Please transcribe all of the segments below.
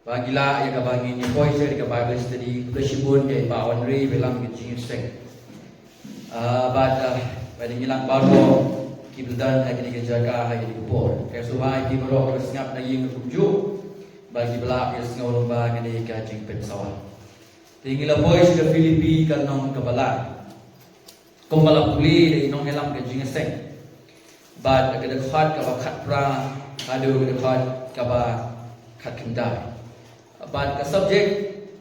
Bagila ya kabangin ni boy saya di Bible study bersibun ke Pawan Ri bilang ke Jingseng. Pada ngilang baru kibudan lagi di jaga lagi di kupor. Kesuai di baru kesengap lagi ngujuk bagi belak ke sengau lomba ngani ke jing pensawah. Tinggal boy sudah Filipi ke nong kebala. Kumbala puli di nong ngilang ke Jingseng. Bad ke dekat ke bakat pra adu ke dekat ke bakat kendai. But ke subjek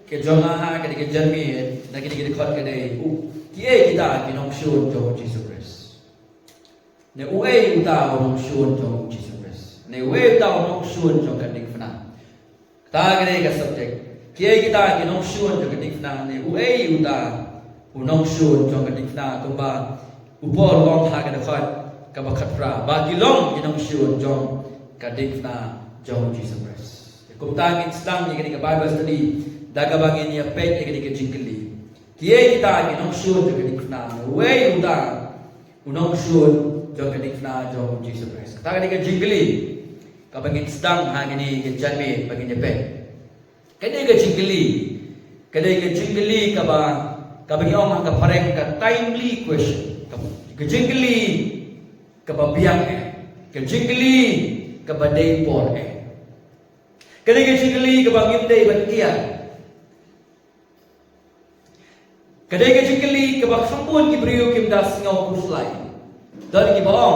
ke jamaah ke ke jami lagi ke dekat ke dai kia kita kinong syun jong Jesus Christ. Ne uai uta orang syun jong Jesus Christ. Ne uai uta orang syun jong kadik fana. Ta ke subjek kia kita kinong syun jong kadik fana ne uai uta unong syun jong kadik fana kumba upor long ha ke dekat ke bakat pra bagi long kinong syun jong kadik fana jong Jesus Christ. Kumtangin sedang ni ketika Bible study daga bangin ya pet ya ketika jingkeli kia kita kinong syun jo ketika na way uda unong syun jo ketika na jo Jesus Christ kata ketika jingkeli kabangin sedang ha gini ke janme bangin ya pet ketika jingkeli kabangin orang ka pareng ka timely question ke jingkeli kababiang ke jingkeli kabadai por Kadang jingkeli ke bangim day bantian. Kadang jingkeli ke bang sampun ki beriu kim das ngau kuslai. Dan ki bang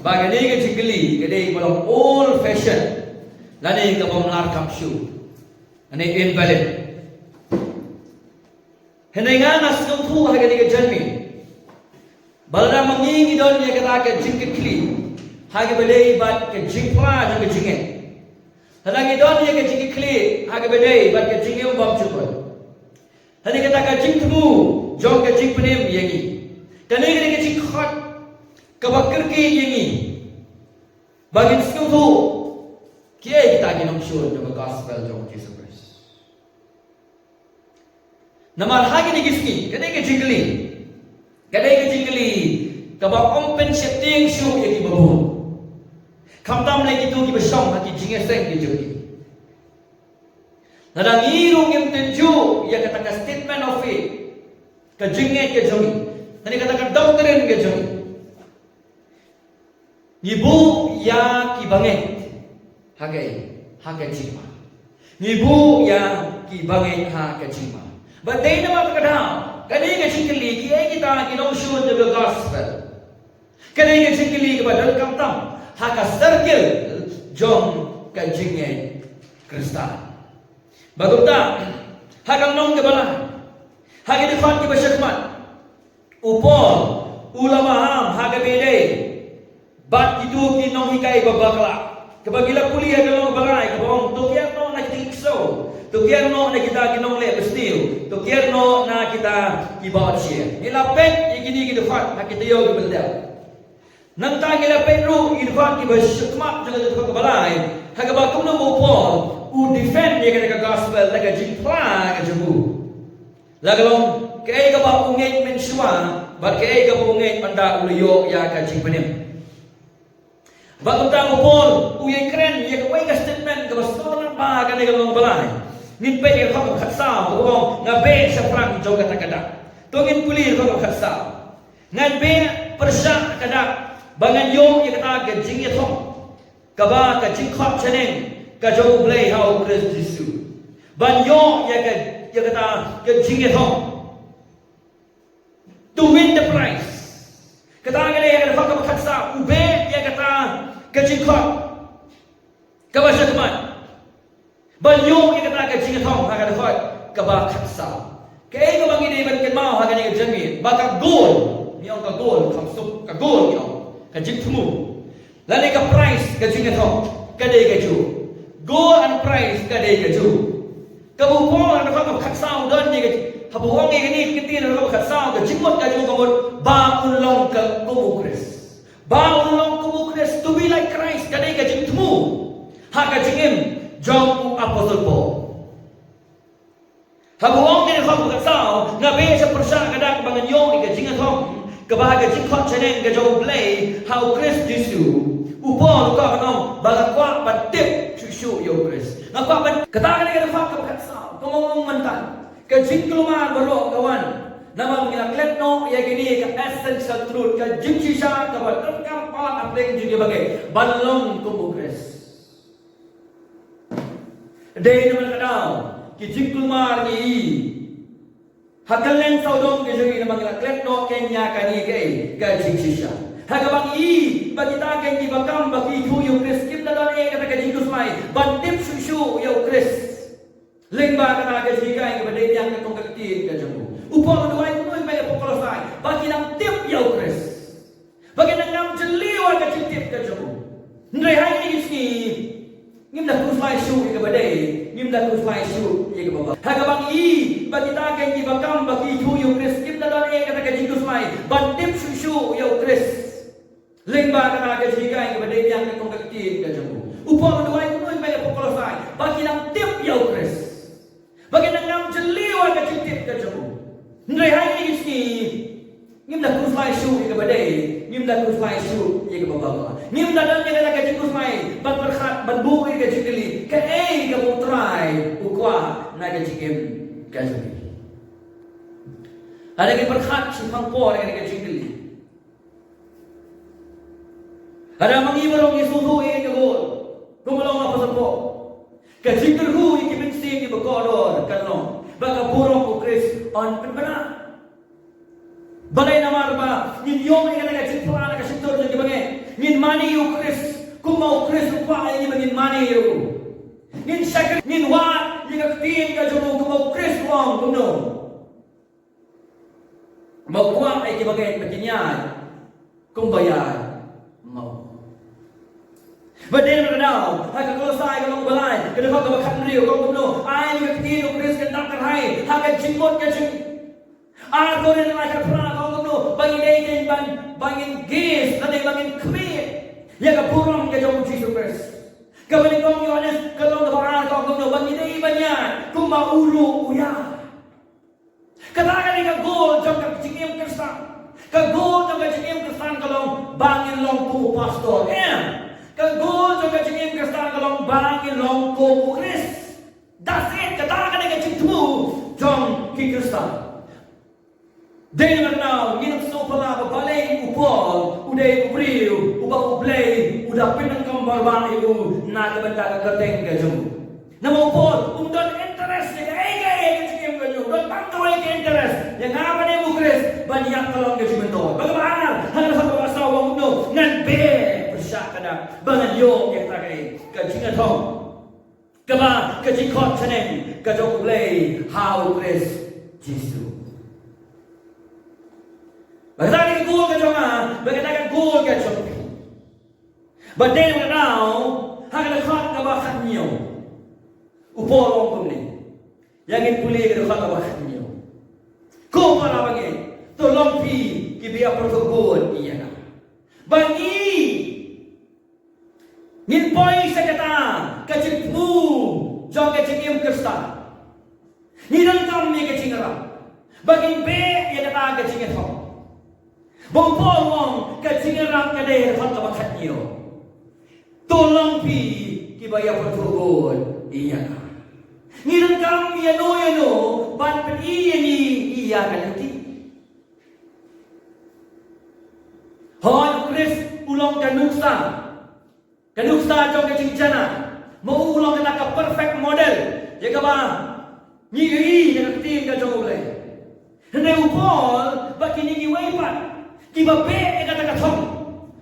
bagani ke jingkeli kadang bolong old fashion. Lani ke bang lar kam shoe. Ane invalid. Henai nganas ngau tu hagani ke janmi. Balra mangingi don ye kata ke jingkeli. Hagi bedai bat ke jingpla dan ke jingen. Halangi don ye ke jingi kli haga bedai bat ke jingi umbam chukon. Hani kata ka jing temu jong ke jing penem yengi. Tani ke jing khot ke bakir ki yengi. Bagi skill tu kiai kita ginong syur jong gospel jong Jesus Christ. Namar hagi ni giski kadai ke jingli. Kadai ke jingli ke bak open setting syur ye ki babu. Kamtam lagi tu kita bersong hati jingeseng ke jadi. Nadang irung yang tenju ia katakan statement of faith ke jinget ke jadi. Tadi katakan doktrin ke jadi. Ibu ya ki banget hagai cima. Ibu ya ki banget hagai cima. Badai nama kadang kadai ke cingkeli kita kinong syun jaga gospel. Kadai ke cingkeli kepada kamtam. Haka circle jong kajingnya Kristal. Bagumta hakang nong kebala. Hagi depan ke bersyakmat. Upol ulama ham haga bede. Bat itu kinong hikai babakla. Kebagila kuliah kalau balai kebong tokian no na tikso. Tokian no na kita kinong le bestiu. Tokian no na kita ibawat sia. Ilapet igini ke depan hak kita yo beldel. Nang tangila Pedro irfan ki bersyakmat jangan jatuh ke balai. Haga bakum no Paul u defend ye ka gospel laga jimpla ka jebu. Laga long kay ka ba ungay mensua bar kay ka ungay panda uliyo ya ka jimpenim. Bakum ta Paul u ye kren ye ka way ka statement ka bastor ba ka ne long balai. Nin pe ye ka khatsa ko nga be sa prang joga takada. Tongin kulir ko khatsa. Ngan be persya kada bangan yong ye kata ke jing ye thong kaba ka jing khop cheneng ka jo blai hau Christ Jesus ban yong ye kata ke jing ye thong to win the prize kata ngale ye kata khatsa ube ye kata ke jing khop kaba shakman ban yong ye kata ke jing ye thong ha ka khot kaba khatsa ke ko bangini ban ke mau ha ka ni jami ba ka goal ni ong ka goal kham sup ka goal ni kajing temu lani ka price kajing thong kadai kaju go and price kadai kaju kabu pol an ka khatsau don ni habu wong ni kiti na ka khatsau ka jimot kaju kamot ba ulong ka kubu Christ ba ulong kubu Christ to be like Christ kadai kajing temu ha kajing jong apostle Paul habu wong ni ka khatsau na be sa persa kadang bangan yong kajing thong kebahagia jikot ceneng ke jauh belai how Christ disu upon kau kenal balakwa batip susu yo Christ Apa katakan kita fak ke sa komong mentan ke jingkluma baro kawan nama mengilaklet no ya gini ke essential truth ke jingcisha ke batangkam pala apleng juga bagai balong kumukres day naman kadao ki jingkluma ni hakalen saudong ke jadi nama mengilaklet no kenya kani ke jingcisha hagabang bagi taken di bakam bagi tuyo kres kim na don kata ka jingkus mai bandip susu ya kres lengba kata ka jigai ke badai yang ka kongkakti ka jamu upang duai kuno mai pokolosai bagi nang tip ya kres bagi nang ngam jeliwa ka tip ka jamu ndai hai ni ski ngim dah kuslai su ke badai ngim dah kuslai su ya ke baba hagabang bagi taken di bakam bagi tuyo kres kim na don kata ka jingkus mai bandip susu ya kres lengba kata ke jigai ke badai yang ke kongkakti ka jamu upang duai kuno mai pokolosai bagi nang tip ya kres bagi nang ngam jeliwa ka tip ka jamu ndai hai ni ski ngim dah kuslai su ke badai ngim dah kuslai su ya ke baba ngim dah dan kata ka jingkus mai ban berkhat ban buku ke jingli ke ka putrai ukwa na ka jingim ka jamu ada ke berkhat si pangpor ka jingli ada mengibarong isuhu ke gol kumalong apa sampo ka jingru ki pinsing ki bakodor kanong baka burong ko kris on penbana balay na marba ngin yong ay kanaga jingpura na kasintor sa gibange ngin mani yu kris kumaw kris ukwa ay ngin mani yu ngin sakri ngin wa yigaktiin ka jumu kumaw kris wang kuno magwa ay gibange pakinyan kumbayan mau badai renau hak kelosai kalau balai kena kau kebakan riu kau kuno ai ni kiti no kris kan tak terhai hak jimot ke jing ar kau ni nak kerana kau kuno bagi dai kan bangin ges nanti bangin kemit ya ka burung ke jauh Jesus Christ kabali kau Yohanes kalau doa kau kuno bagi dai banyak kumba ulu uya katakan ni ka gol jom ka jingim Kristen ka gol jom ka jingim Kristen kalau bangin long tu pastor kagol juga jengim Kristen kalau bangin longko Kris. That's it. Katakan dengan cintu jong ki Kristen. Dengan now ginap so pala balay upol uday ubriu ubang ublay udah pinang kambar bang ibu na kabanta ka gateng ka jong. Namo upol don interest ni ay jengim ka jong don pangkaway ka interest. Yang apa ni mo Kris banyak kalong ka jimento. Bagaimana? Hanggang sa pag-asawa mo nan be kada bangan yo yang takai ka jinga thong kaba ka jikot chanen ka jong play how Kris Jesus bagay ka gol ka jong bagay ka gol ka jong but then now hagala khot ka ba khanyo upolong ko ni yang puli ka khot ka ba khanyo ko para bagay tolong pi ki biya protokol iya na bangi ngin poy sa kata kacikmu jong kacingim Kristen ngidan kami kacingara bagin be ya kata kacingit ho bompol wong kacingara kade hot bakat niyo tolong pi kibaya pertugon iya ngidan kami ya no ban pen iya ni iya kalati hoy Kris ulong kanuksa kanuksa jong kacingcana mau ulang kena ka perfect model ya ka ba ngiri ya tim ka jong ulay hendak upol baki ni waipat ki ba be ya kata ka thong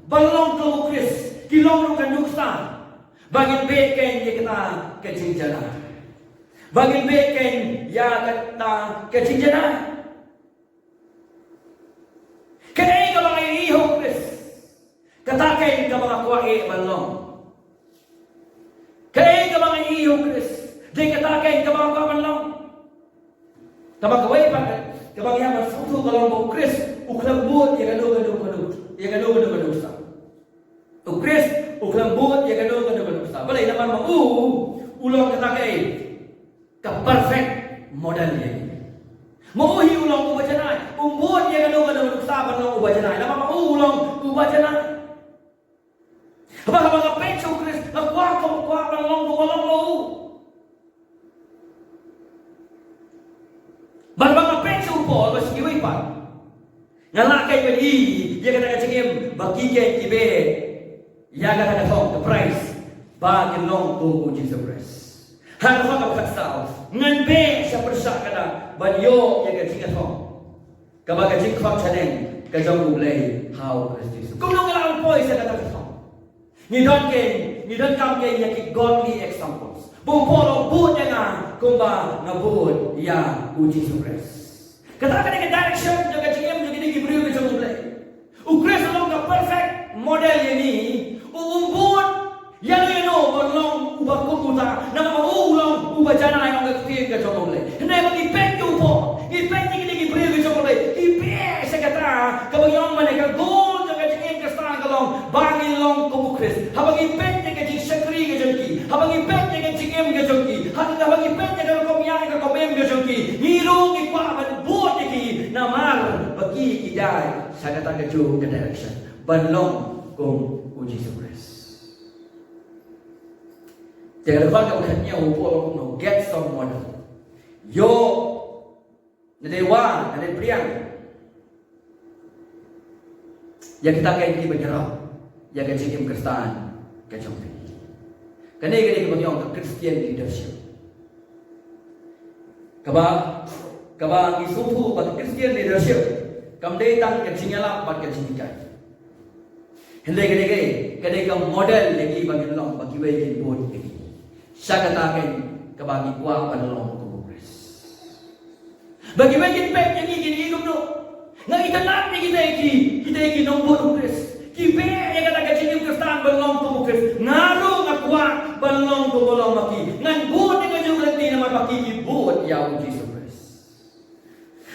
balong ko Kris kilong ro kanuksa bagin be ken ya kata kacingcana bagin be ken ya kata kacingcana kay ka ba iho Kris kata kay ka ba kuwae balong kay ka mga iyo Kris di katakin ka mga kamanlang tabang kaway pa kabang yaman suto ka lang mo Kris uklambot ya gano sa o Kris uklambot ya gano sa balay naman mo ulang katakay ka perfect model niya mauhi ulang ubajanay umbot ya gano sa panong ubajanay naman ulang ubajanay Habang mga pecho Kris, nagwako ng long walang mo. Paul mas kiwi pa. Ngalakay ba di, ya kata kacingim, bagi kay kibe, ya kata katong, the price, bagin long to Jesus Christ. Harap ka katsaw, ngan be siya persa ka na, banyo ya kacing katong. Kapag kacing kwak chaneng, kajong ulay, how Christ Jesus. Kung nung ngalang po, isa kata katong. Ni don't come kay yaki godly examples. Bumpo buot niya nga, kung ba nabuot ya u Jesus Christ. Kata ka na direction, yung kachingim, yung ginigibriyo ka sa mulay. U Christ along ka perfect model yan ni, uumbuot, yan yun o, balong ubag kumuta, na mauulang ubadyan ay ang kaktiyin ka sa mulay. Hindi mag-ipek yung po, ipek yung ginigibriyo ka sa mulay, ipek sa kata, kapag yung manay ka, gold yung kachingim ka sa kalong, bangin long kumu Christ, habang ipek yung kaching sakri ka jangki, habang ipek yung kachingim ka jangki, habang ipek yung kumiyang ka kumiyang ka jangki, ngirong ikwaman, buot iki, namar, bagi iday, sa katang kachung ka direction, banlong kung Jesus Christ. Kaya lepas kau kanya upo no get someone. Yo, nadewa, nadepriang. Ya kita kaya hindi bergerak. Ya kita cikim Kristen, kacang ini. Kani kita bagyong Christian leadership. Kaba isupu bagi Christian leadership. Kamdei tang kacingala bat kacingkai. Hindi kani ka model lagi bagi long bagi bayi buat ini. Siya katakin kabagi kuwa panalong ko Chris. Bagi bayi pek yang gini no. Nga itanap ni kita iki nombor Chris. Kibe yang kata kacing Kristen balong ko Chris. Ngaro nga kuwa balong ko balong maki. Ngan buot nga yung lanti na mapaki buot ya Jesus Chris.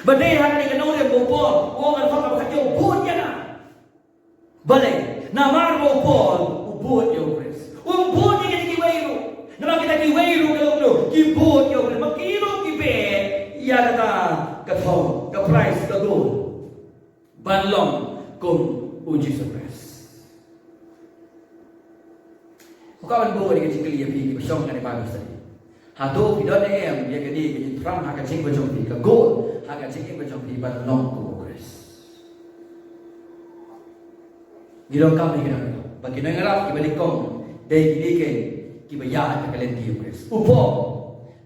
Badai hari ni kanong le Paul, o nga fa ka yung buot ya na. Balik na marmo Paul buot yo Chris. O buot nga ni kiwairo. Nama kita kiwairo kalau kibut yo makiro kibe ya kata katong ka price ka gold banlong kung Jesus Christ. Kawan bo ni kecil ya pi besong kan bagus tadi. Hado pidon em ya kedi kecil tram ha kecil besong pi ka gold ha kecil besong pi banlong kung Christ. Gilong kami kena bagi nangarap ibalik kong dai kini kibaya at kalenti yung Chris. Upo,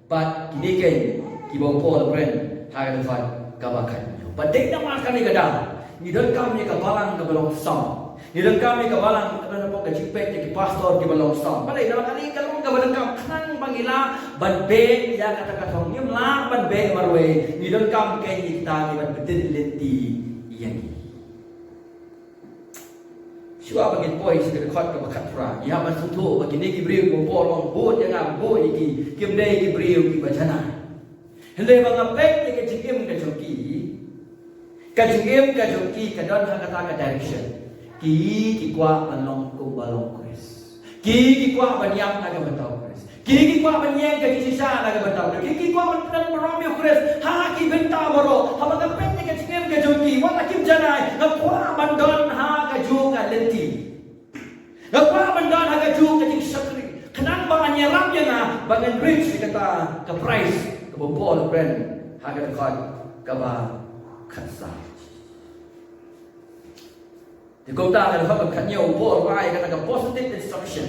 but kinikin, kibaw po na friend, hagalafat kabakan nyo. But di naman kami kada, nidon kami kabalang kabalong song. Nidon kami kabalang, ano na po, kachipet, kipastor, kibalong song. Balay, naman kami kalong kabalang kam, kanang pangila, banbe, ya katakatong, yung lang banbe, marwe, nidon kami kayo kita, kibat bediliti, iyan. Siapa bagi poin sedekat ke bakat pra. Ia masuk bagi ni Gibril ko polong buat yang buat iki kimdai Gibril ki bacana. Hendai bang apek ni ke jingim ke jongki kadon kata ka direction. Ki kwa balong ko balong Chris. Ki kwa banyam naga batau Chris. Ki kwa banyang ke sisa naga batau. Ki kwa ban Romeo Chris. Ha ki benta baro. Ha bang apek ni ke jingim ke jongki wala kim janai. Na kwa bandon ha juga lenti. Ngapa bandar harga juga jadi sakri. Kenang bangan nyerap ya na bangan rich kata ke price ke bopol brand harga dekat ke ba katsa. Di kota ada hak katnya bopol bai kata ke positive instruction.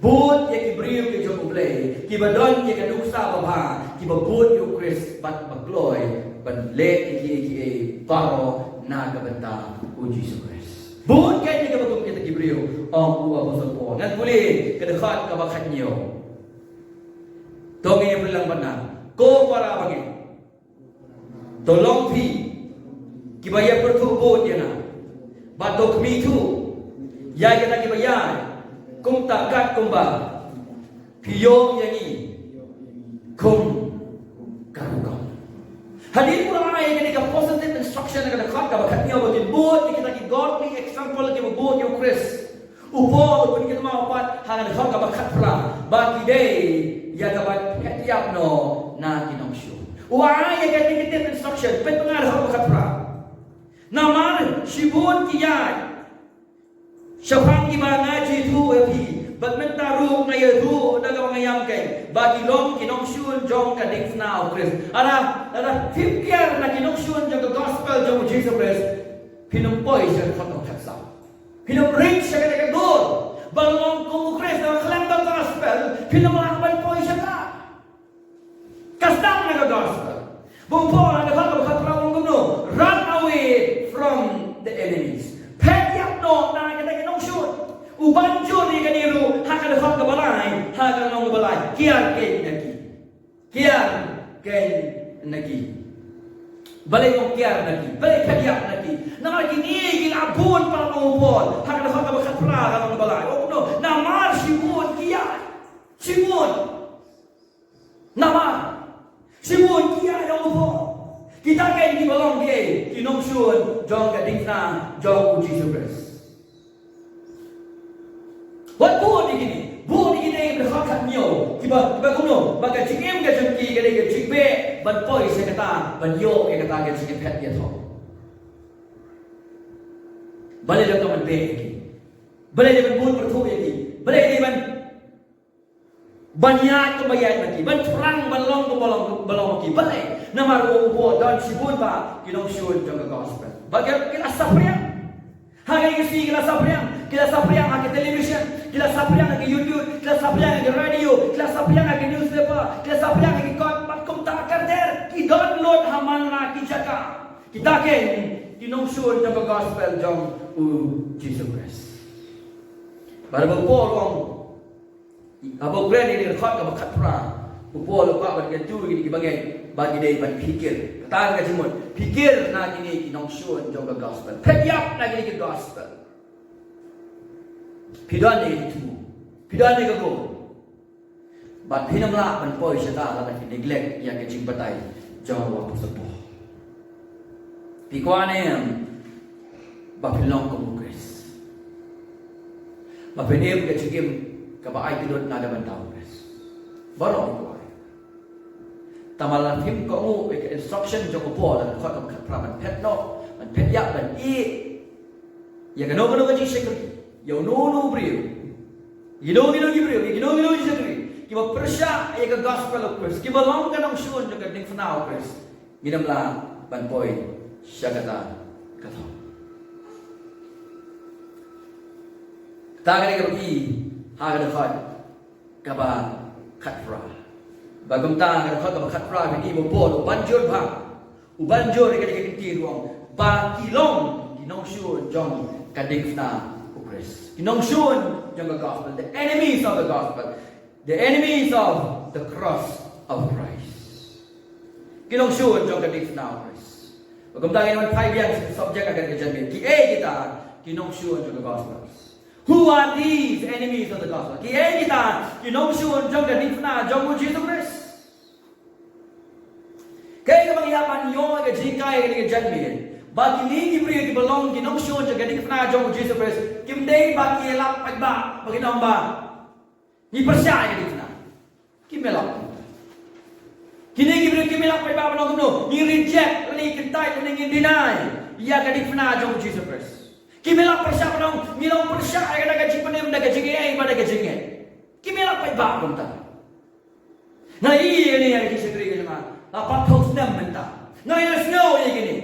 Buat ya kibriu ke joko play, ki badon ya kadusa baba, ki babut yo Chris bat bagloy ban le ki paro na ka benta uji Christ. Buat kaya ni kabatum kita Gibril, buah pasal po. Ngan boleh kedekat kabakat niyo. Tongi yang bilang benar. Ko para bagi. Tolong pi. Kibaya pertubuh dia na. Batok mi tu. Ya kita kibaya. Kum takat kumba. Piyong yang ni. Kum karukam. Hadir pula ay kini ka positive instruction na dekat kabakat niyo bagi buat kita ki godly example ki buat yo Chris. Upo pun kita mau pat hangan dekat kabakat pula bagi day ya dapat hatiap no na kinong show. Wa ya kini kita instruction pet pengal kabakat pula. Naman sibut ki ya. Syafang ki ba ngaji tu epi But mentaru ngaya tu daga ngayam kay. Bagi long kinong syun jong ka dik now Chris. Ara tipkiar na kinong syun jong ka gospel jong Jesus Christ. Pinumpoy siya katong taksa. Pinumring siya ka gol. Balong ko Chris na klang gospel. Pinumlakban poy siya ka. Kastam na gospel. Bumpo na katong kuno. Run away from the enemies. Pegyap no na kinong syun. Ubanjo ni kaniru hakad hak balai hakad nong balai kiar nagi balai ngong kiar nagi balai kadiak nagi na gini gilabun para mengupol hakad hak bakat pra nong balai oh no namar simun kiar simun nama simun kiar yang upol kita kain di balong ke kinong syun jong kadingna jong uji subres. What buat ni gini? Buat ni gini berhakat nyo. Kiba kuno, baga cingem ke cengki ke lagi cingbe, ban poi saya kata, ban yo ke kata ke cingem pet dia tho. Balai dah kaman be lagi. Balai dah buat berthu lagi. Balai ni banyak kebayaan lagi. Ban perang balong ke balong lagi. Balai nama ro buat dan sibun ba kinong syun jang gospel. Baga kita sapriang. Hari ini kita sapriang ke television, kita sapriang ke YouTube, kita sapriang ke radio, kita sapriang ke newspaper, kita sapriang ke kom tak kerder, kita download haman na kijaka. Kita ken kinong syun jang gospel jang Jesus Christ. Baru bolong abo grand ini khot ka khat pra. Upol ka ban ke tu gini bagai bagi dia ban pikir. Kata ka cimut, pikir na gini kinong syun jang gospel. Pegyap na gini gospel. Pidan ni itu, pidan ni kau. Bat pinam lah ban poi syata lah ban neglect yang kecing batai jang waktu sepuh. Pikuane yang bapilong kumukres. Bapenem kecing kabai tidot nada bantau kres. Baru aku. Tamalan him ko mu ke instruction jong ko la ko kam praman pet no man pet ya ban i ya gano ka ji sekretary ya no brio gino ji sekretary ki ba persya ya ka gospel of Christ ki ba long ka nang syun jong ka ding fnao Christ ginam la ban boy siya kata tagani ka bi ha ga khot ka ba khatra bagam ta ga khot ka khat pra ni mo pol banjur ubanjur ka dikiti ruang ba kilong ginong syun jong kadikna o Christ ginong syun jong the gospel, the enemies of the gospel, the enemies of the cross of Christ ginong syun jong kadikna o Christ bagam ta ngayon 5 yang subject akan kajan ki kita ginong syun jong the gospel. Who are these enemies of the gospel? Kiai kita, kinong syun jong kadikna jong Jesus Christ. Kaya kapag iapan yung jingkay ka janmin, bagi ni gibri belong kinong syun jong kadikna jong Jesus Christ. Kimday bagi elap pagba, bagi namba. Ni percaya kadikna. Kimelap. Kini gibri kimelap pagba belong kuno. Ni reject, ni kentay, ni deny. Ia kadikna jong Jesus Christ. Kimelap persya panong ngilaw persya ay kada kajipanem da kajingay pada kajingay. Kimelap pa iba kunta. Na iya ni yang kisagri ka naman. Apat host nam menta. Na iya snow ay gini.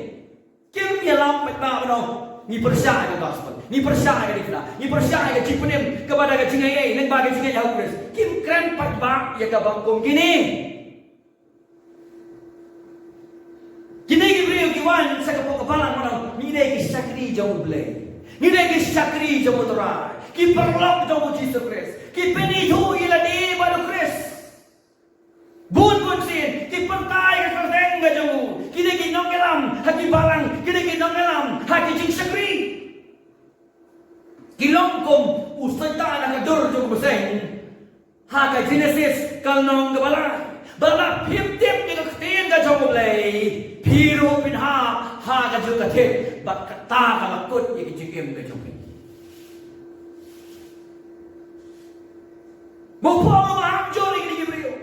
Kimelap pa iba panong ni persya ay gospel. Ni persya ay dikna. Ni persya ay kajipanem kepada kajingay nang ba kajingay ya Christ. Kim kren pa iba ya kabangkong gini. Kini gibriyo kiwan sa kapalang manong ninay kisakri jong blay. Nilai kisakri jom motorai, ki perlok jom Jesus Christ, ki penithu ila di baru Christ. Bun sin, ki pentai ka kerdeng ga jom, ki deki nongelam, haki balang, ki deki nongelam, haki jing sakri. Ki longkom usai ta na dur jom beseng, haka Genesis kal nong ga bala phim tiếp ni ka khtin ga jom lei, phiru pin ha ga jom ka the. Bak kata kalakut yang kecegem ke jompi. Mumpung maham jori ni gibriyo.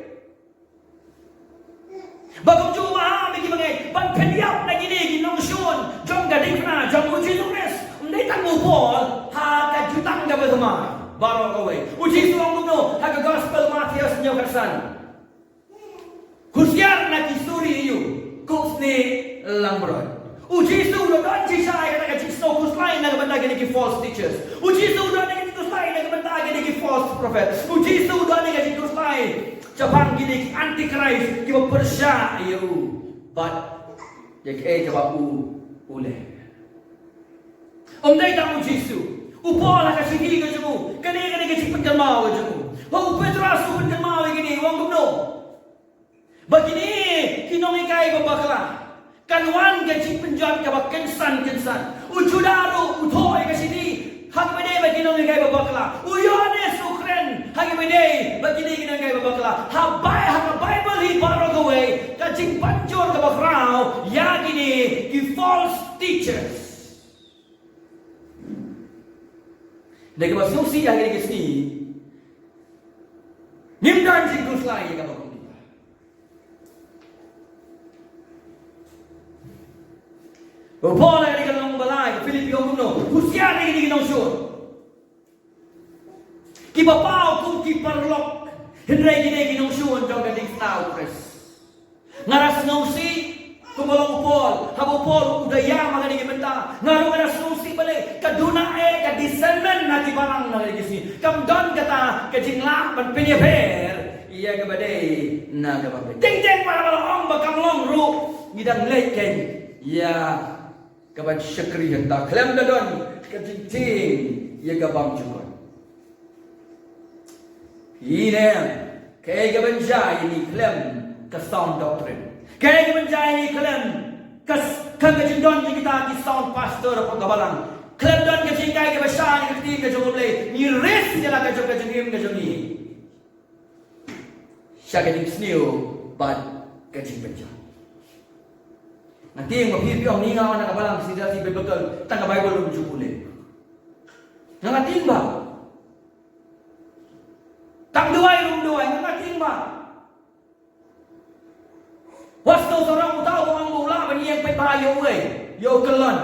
Bagam jo maham ni gibangai. Ban pediap lagi ni ginong syun. Jom gading na jom uji turis. Undai tang mupol ha ka jutang ga bersama. barok away. Uji suang kuno haga gospel Matius nyo kersan. Kusyar na kisuri iyo. Kups ni lambrod. Uji su do don ci sai ka ci sto kuslai na banda gini ki false teachers. Uji su do na ki kuslai na banda gini ki false prophet. Uji su do na ki kuslai Jepang gini ki antichrist ki bersya iyo. But jadi jawab ule. Dai tak uji su. Upola ka sigi ka jumu. Kani ka penjelma ka jumu. Wa Petrus penjelma gini wong kuno. Begini kinong ikai babakla. Kanwan gaji penjual ke kensan. Ujudaru uthoi ke sini. Hak bede bagi nong ikai babakla. Uyones Ukren hak bede bagi ni ikai babakla. Habai hak Bible hi baro gawe gaji panjor ke bakrau ya gini ki false teachers. Dagi masuk si yang gini sini. Nimdan jing kuslai ka bakla. Paul ay kanong balay, Filipi ang kuno, Husya ay kanong syur. Kibapaw kung kiparlok, Henry ginay kanong syur, jong galing tao, Chris. Ngaras nung si, kumalong Paul, habo Paul, udaya mga nagimenta, ngaro ngaras nung si balay, kaduna kadiscernment na kibarang na nagisi, kamdon kata, kajinglang, panpinyaper, iya kabaday, na kabaday. Ting-ting para malong, bakamlong, ru, ngidang leken, iya, kapan syakri hendak klaim dadon keting ya gabang juga ini kaya kapan jai ini klaim ke sound doctrine kaya kapan jai ini klaim ke kejendon kita di sound pastor apa kabalang klaim don ke jingkai ke besar ke keting ke jomble ni res jala ke jom ke jomi syakating sniu but kejing penjah. Nanti yang berpikir ni ngawan nak balang sida si betul tangga Bible lu jupule. Nangating ba? Tang duai nangating ba? Wasto seorang tahu orang bola bani yang pai bayo we. Yo kelon.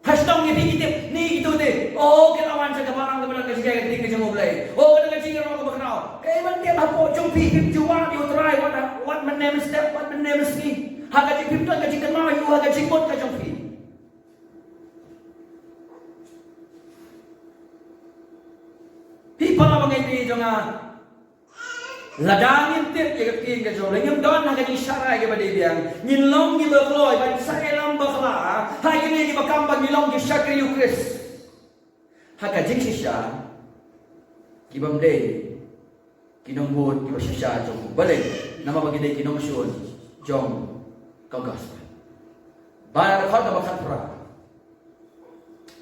Hashtag ni itu deh. Oh, kelawan sa barang kebelang kasi kaya keting kasi mulai. Oh, kada kasi orang ko baknaw. Kaya man dia hapo jong pipip juang you try what my name is that what my name is me. Haga jipip to kasi kenal you haga jipot ka jong pi. People na mga iti jong ladangin tip ya keting ka jong lengem don haga ni syara ke bade biang. Nilong gi bakloy ban sa elam bakla. Haga ni gi bakambang nilong gi syakri you Chris. Haka jing sisya kibam day kinong bud kiba sisya jong balik nama bagi day kinong syun jong kau gospel bara khot ba khatra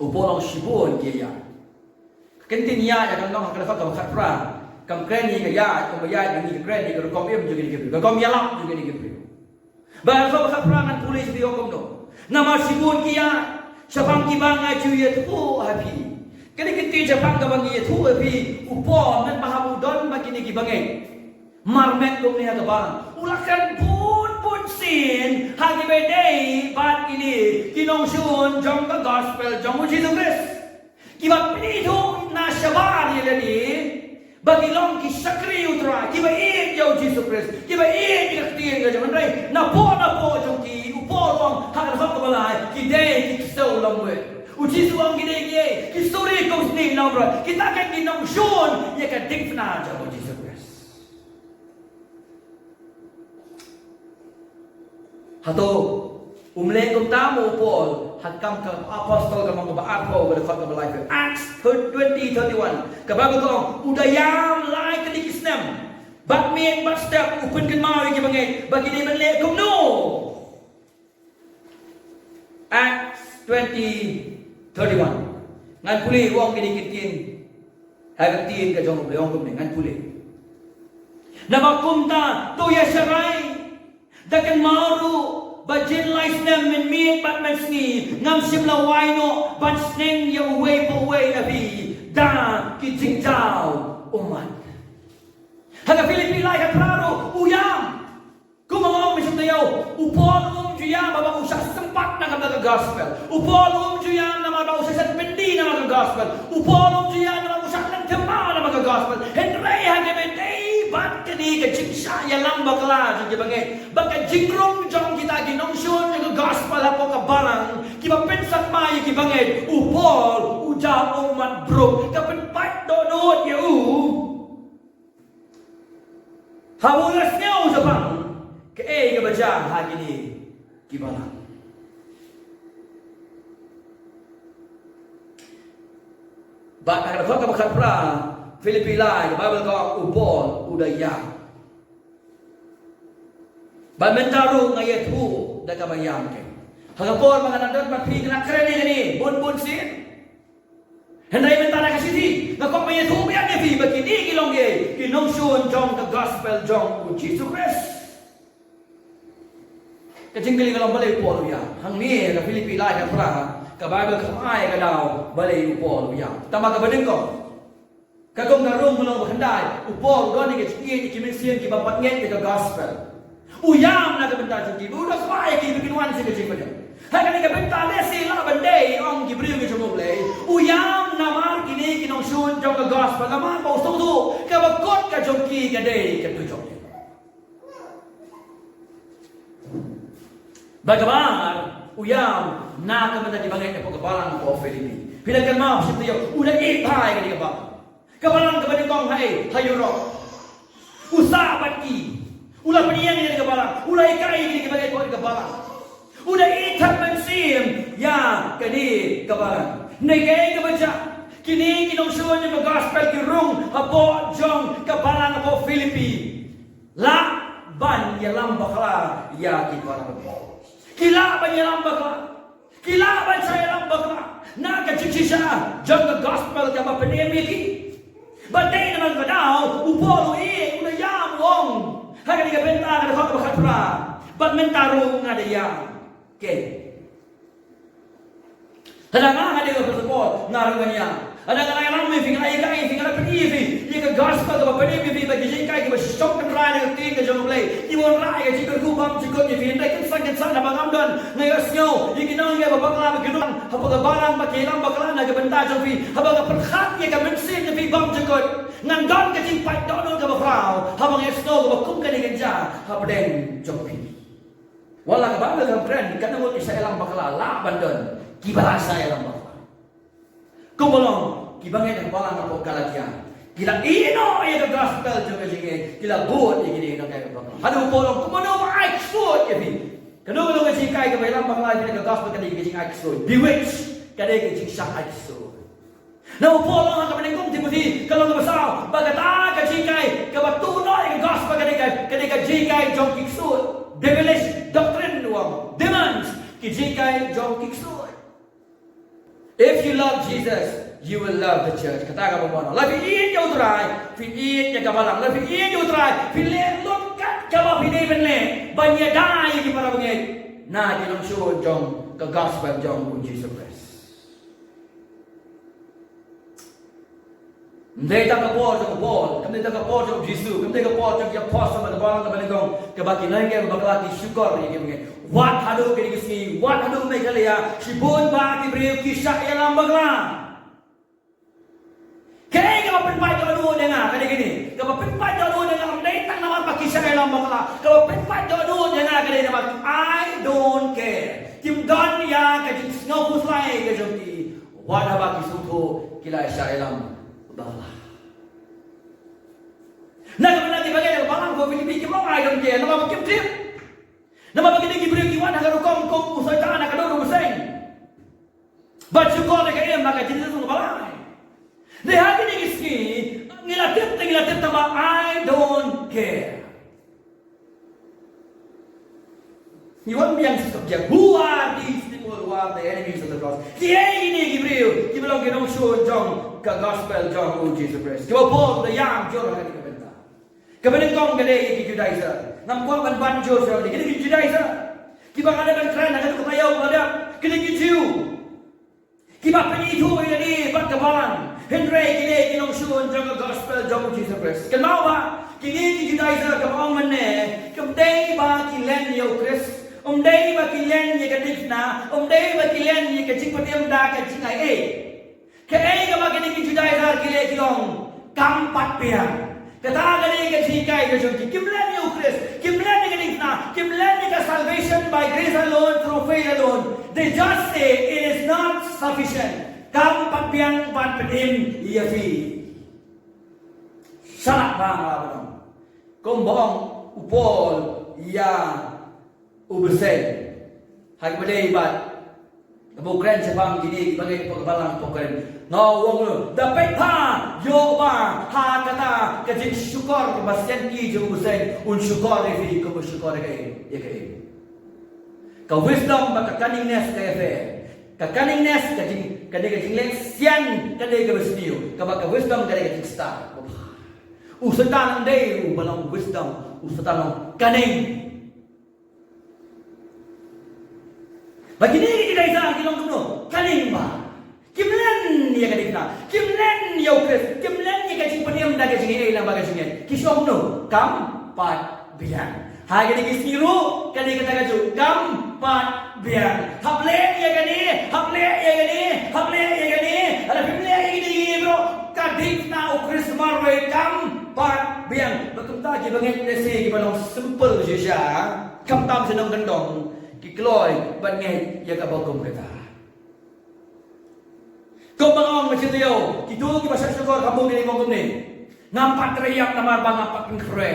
upolong shibun kiya kentin ya ya kang khot ba khatra kam kreni ka ya ko ya ni kreni ka kom em juga ni ka kom ya lam juga ni ka bara khot ba khatra kan pulis di okom no nama shibun kiya syapang kibanga juye tu happy kini kita Jepang kabang iya tu api upon dan mahamudon begini kibangai marmet dom ni kabang ulakan pun sin hagi bedai bat ini kinong syun jong ka gospel jong uji tulis kiba pinido na syabar ya jadi bagi long ki sakri utra kiba in jauh uji tulis kiba in diktiin ka jaman rai na po jong ki upon long hakan hak balai ki day ki so long we uji suang gini ki story kau sini nombor kita kan ginong syun ya kan dikfna jauh uji tulis hato umle kum tamu Paul hakam ke apostol ke mga baapo berdekat ke life Acts 20:31 kabago kong udayam lai ke dikisnem bat mien bat step open kan mau ke bangai bagi ni menle kum no Acts 20:31 ngan puli wong ke dikitin hagatin ke jong leong kum ngan puli nama kumta to ya syarai dakan mauru bajin lais nem min miet bat men sni ngam sim la waino bat sneng ya way po way nabi da ki jingtao umat haga Filipi lai ka klaro uyam kumangong misum tayo upol juyam baba usah sempat na ka gospel upol juyam na mga usah sa pendi na mga gospel. Upolong dia na magusak ng tema na gospel. Henry hagamete bat kani ka jingsa ya lamba kala jing bangay. Baka jingrong jong kita ginongsyon ng gospel apo ka barang. Kiba pensat mai ki bangay. Upol uja umat bro. Kapen pat donot ya Hamulas niyo sa bang. Kaya kabaja hagini kibalang. Bahkan kalau kita makan pra Filipina, Bible kau upol udaya. Bamentaru ngayat hu dah kamayam ke. Hagapor mga nandot mapi kena keren ni bun sin. Henday mentara kasi di. Ngakok mayat hu biang ni bagi di kilong ye. Kinong shun jong the gospel jong Jesus Christ. Kajing kali kalau balik upol ya. Hang ni ka Filipina ka pra. Kabaga kamay ka daw balay upol ya. Tama ka ba din ko? Kagong narong mulong bakandai upol do ni kachiki kiminsiyan ki bapat nget ka gospel. Uyam na kabenta sa ki budak kamay ki bikinwan si kaching pa. Haga ni kabenta lesi la banday ong gibriyo ki sumublay. Uyam na mar kini kinong shun jong ka gospel na man pa usudo kabakot ka jong ki ka day ka tujong. Bagaimana uyam na kamanda di bangay na pagkabalang ko Filipi. Pinagal mo siya tayo ulang ipay ka di ka ba? Kabalang ka ba ni kong hayuro? Usabat ki. Ulang paniyang di ka balang. Ulang ikay di ka bagay ko di ka balang. Ulang itak mansim ya ka di ka balang. Nagay ka ba siya? Kini kinongsuan yung gospel ki rung hapo jong kabalang ko Filipi. La ban yalang bakla ya ki balang. Kilaban niya lang bakla. Kilaban saya lang bakla. Nagkachiksi siya. Diyan ka gospel ka ba panimiki. Batay naman ka daw. Upolo unayam wong. Haka di ka benta ka na kong bakatra. Ba't mentaro nga diya. Okay. Hadang nga di ka pasapot. Naroon niya. Ada kaya lang may fingalay fingalay panifi. Ika gospel ka ba panifi bagi jingkay ka ba shock kan rai ka ting ka jong play. Di mo rai ka jikor kubam jikor ni finday kan sakit sana bangam don. Ngayos nyo ikinang nga bakla magkinang habaga barang makilang bakla na gabenta jong fi. Habaga perkhat ya ka mensin ni fi bam jikor. Ngandon ka jing pat don ka ba frau. Habang esno ka ba kum ka ni ganja habdeng jong fi. Wala ka ba ka friend kanang isa ilang bakla laban don. Kibalasa ilang bakla. Kumulong, kibangay ng balang ako kalagyan. Kila ino ay the gospel juga sige. Kila buot ay gini kayo bakla. Hadu polong kumuno ay food yabi. Kanu kasi kay ka bayang bakla gini gospel kadi gini ay food. Bewitch kadi gini siya ay food. Now polong ang kamaningong Timothy kalau kabasaw bagata kasi kay kabatunoy ang gospel kadi ka jikay jong kiksud. Devilish doctrine wang demons kijikay jong kiksud. If you love Jesus, you will love the church. Katakan mo mo. Labi iyan yung utray, piniin niya kabalang. Labi iyan yung utray, piniin lungkat ka ba piniin le. Banyaday yung para bangit. Na dinongsyod yung ka-gospel yung Jesus Christ. Hindi ta kapor sa kapor. Kami ta kapor sa Jesus. Kami ta kapor sa apostle na kabalang kabaligong. Kabakilan kayo baglaki syukor. What hadu kini kisni, what hadu may kaliya, sibon ba kibriyo kisya ilang bagla. Kaya kapapinpay ka ano nga, kani gini. Kapapinpay ka ano nga, update naman pakisya ilang bagla. Kapapinpay ka ano nga, kani naman, I don't care. Kim don ya, kajing snow puslay, kajong ti, wala ba kisuto, kila siya ilang bagla. Nagaman natin bagay, parang ko, Pilipin mo, I don't care, namamagkim trip. Nama begini Gibril kiwan agar kong usai tangan agar dulu usai. Baju kau nak em nak jadi tu balai. Lihat ini kiski ngilatip tambah I don't care. Iwan biang sikap who are these people who are the enemies of the cross? Kia ini Gibril bilang kita show jong ke gospel jong Jesus Christ. Kita Paul the young jong akan dikabenta. Kemudian kau gede iki Judaizer. Nampak ban banjo sa di kini Judaizer. Kiba kada ban kran kada kutayaw kada kini Jew. Kiba penitu ini bat kabalan. Henry kini kinong shun jong gospel jong Jesus Christ. Kenapa ba? Kini Judaizer kamong manne. Kamday ba kilen yo Christ. Day ba kilen ye kadikna. Day ba kilen ye kajik patiam da kajingai. Kaya ka magiging Judaizer kile kilong kampat piang. Kata gani ka chikai ka junki. Kimlan ni Chris? Kimlan ni ganing na? Kimlan ni ka salvation by grace alone through faith alone? They just say it is not sufficient. Kampat piang pat pedim iafi. Salah bang abang. Kumbong upol ya ubesen. Hagi badai bat. Bukan sebang gini bagi pengbalang pokren. Ngawang lu dapat pa yo ba ha kata kajik syukur ke basian ki jo usen un syukur fi ko syukur ke ya ke. Ka wisdom ba ka cunningness ke fe. Ka cunningness kajik kajik lek sian kajik ke besniu. Ka ba ka wisdom kajik star. Usetan dei balang wisdom usetan cunning. Begini kita isang kilong kuno, kaling ba? Kimlan ya kadikna, kimlan ya ukres, kimlan ya kacing peniam dah kacing ini ilang bagai sungai. Kisah kuno, kam pat biang. Hari ini kisiru, kali kata kaju, kam pat biang. Haple ya kani, haple ya kani, haple ya kani. Ada haple ya kani bro, kadikna ukres marway kam pat biang. Betul tak? Kita bangun nasi, kita bangun simple saja. Kam tam senang gendong. Kikloi ban ngay ya ka bagom kata. Kau bangong macam tu yo, itu kita pasal syukur kamu gini bagom ni. Nampak teriak nama bang nampak pengkre.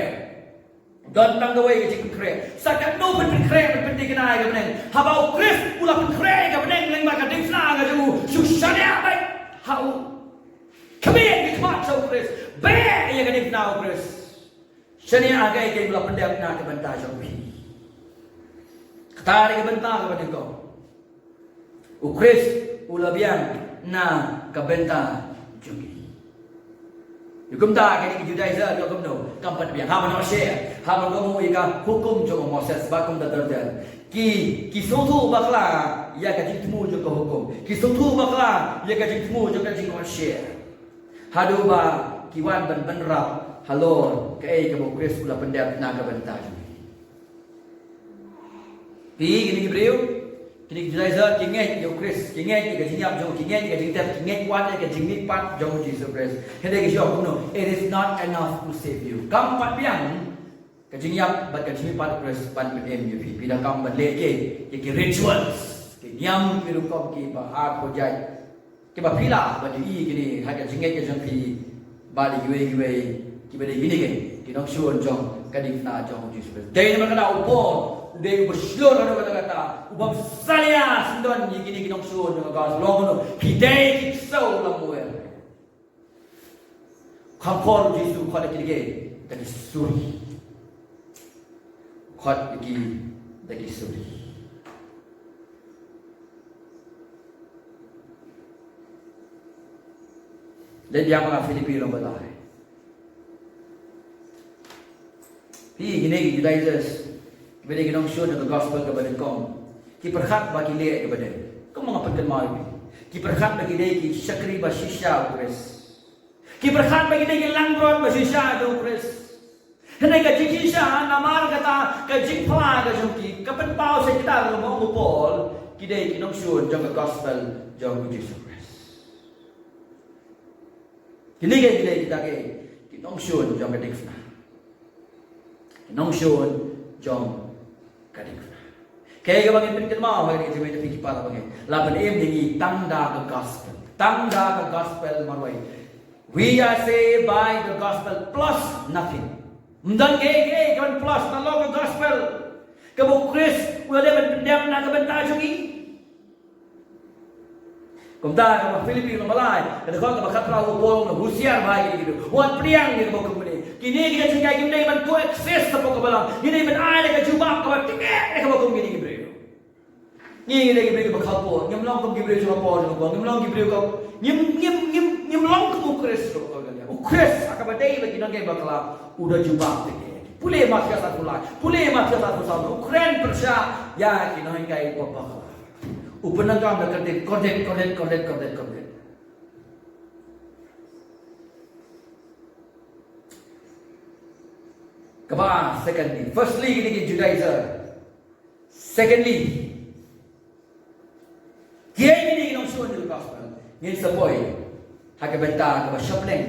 Gantang gawai ke cikun kre. Sakat no pengkre penting kena ke beneng. Habau kris pula pengkre ke beneng leng maka difna ke ju. Susana baik. Hau. Kami yang dikmat sau kris. Be ya ke difna kris. Seni agai ke pula pendek na ke bantah sau kris. Tarik bentang kepada kau. Ukris ulabian na kabenta jungi. Hukum tak kini Judaizer kau kumno kampat biang. Haman share. Haman kamu ika hukum jong Moses bakum terjadi. Ki sotu bakla ya kajing temu jong hukum. Ki sotu bakla ya kajing temu jong kajing share. Hadu ba kiwan ben rap halor ke ukris ula pendap na kabenta jungi. Pi gini Hebreu, kini Judaizer kinget yo Chris, kinget ke jinyap jong kinget ke jingtap kinget kuat ke jingni pat jong Jesus Christ. Hendak ke jawab kuno, it is not enough to save you. Kam pat piang ke jinyap bat ke jingni pat Christ pan pem you pi. Pida kam ban le ke rituals, ke nyam ke rukom ke bahar pojai. Ke ba pila ba di gini ha ke jinget ke jong pi ba di giwe ke ba di gini ke nok suon jong kadif na jong Jesus Christ. Dai naman kada upon Udah bersyur ada kata-kata, ubah salia sendon gini kita suruh dengan gas long hidai kisau lamuel. Kampor Yesus kau dah kiri dari suri, kau lagi dari suri. Dan dia mengaku Filipi orang balai. Ini Judaizer. Bila kita show the gospel kepada kau, kita berhak bagi dia kepada kau mengapakan mahu. Kita berhak bagi dia ki syakri basisha ukres. Kita berhak bagi dia ki langron basisha ukres. Hendak kajikisha namar kata kajikpala kajunki kapan pau sekitar mau pol kita show the gospel jauh Yesus Kristus. Kini kita show jauh kadikna. Show jauh kadikna. Kaya bangin penting mau bagi kita itu fikir pada bangin. Laban dengan tanda ke gospel. Tanda ke gospel marwai. We are saved by the gospel plus nothing. Mendang kan plus nalo ke gospel. Kamu Chris, udah pendam nak kebentar jungi. Kumta kamu Filipi malai. Kata kau kamu katra upol na husiar bagi gitu. Wan priang ni kamu kemudian. Kini kita cakap gini man coexist apa kebalang. Ini man ada kejubah kamu tiket kamu kamu gini Hebreu. Ni lagi Hebreu berkapor. Nyamlang kamu Hebreu cuma por kamu. Nyamlang Hebreu kamu nyamlang kamu Chris kamu. Chris akan badai bagi nang kayak bakal udah jubah tiket. Pulih masih satu lagi. Pulih masih satu sama. Ukraine Persia ya kini kayak bakal. Upenang kamu dah kodet. Kaba, secondly, firstly ini Judaizer. Secondly, kia ini kita suruh di gospel. Ini sepoi. hak benta ka shapleng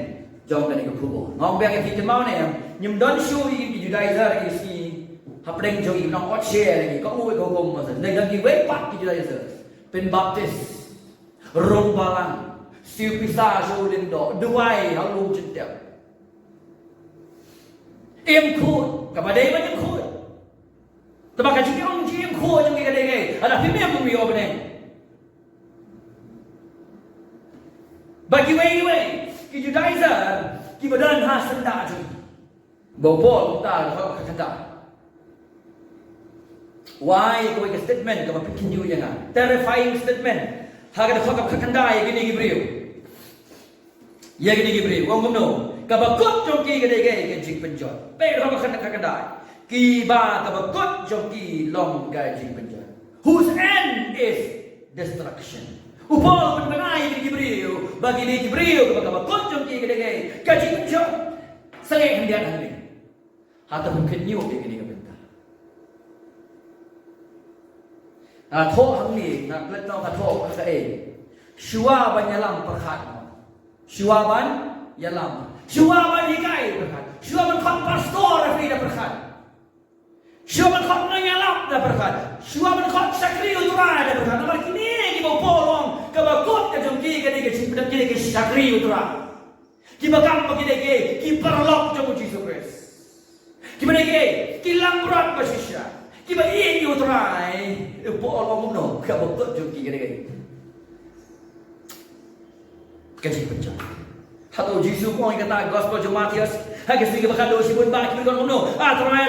jong ka ni kubo ngong bang ki mau ne nyum don shu yi judaizer ki hapleng jong yi nong ot share ni ko uwe ko gom ma ne ga ki we pat ki judaizer pen baptist rong balang siu pisa jo ling do duai ha lu chin tiao em khu ka ba dei ba em khu ta ba ka chi ong chi em khu jong ki ka dei ge ala pi me mu mi o ba ne bagi way ki judaizer ki badan ha senda ju bo bo ta ko kata why ko ke statement ko pikin ju yang terrifying statement ha ga ko ka kanda ye gini gibriu ye gini gibriu wong no ka ba kot jong ki ga de ge ke jing penjot pe ko ka kanda ki ba ka ba kot jong ki long ga jing penjot whose end is destruction. Upol penbenai di Gibril bagi di Gibril kepada kunjung ki kedai kaji kunjung selai hendak hendak atau mungkin nyuk di kini kebentar. Thok hang ni nak letau thok ka shua ban yalam perkhat shua ban yalam shua ban hikai perkhat shua ban kham pastor fi da perkhat shua ban kham nyalam da perkhat shua ban kham sakri utura da perkhat nomor kini polong kabakot ka jong ki ka simpan ki ke sakri utra ki bakam pa ki parlok jong Jesus Christ ki banege ki langrat basisya ki ba i utra polong no kabakot jong ki ka simpan jong hato Jesus ko kata gospel jong Matius hage sige bakado sibun ba ki kon no atrai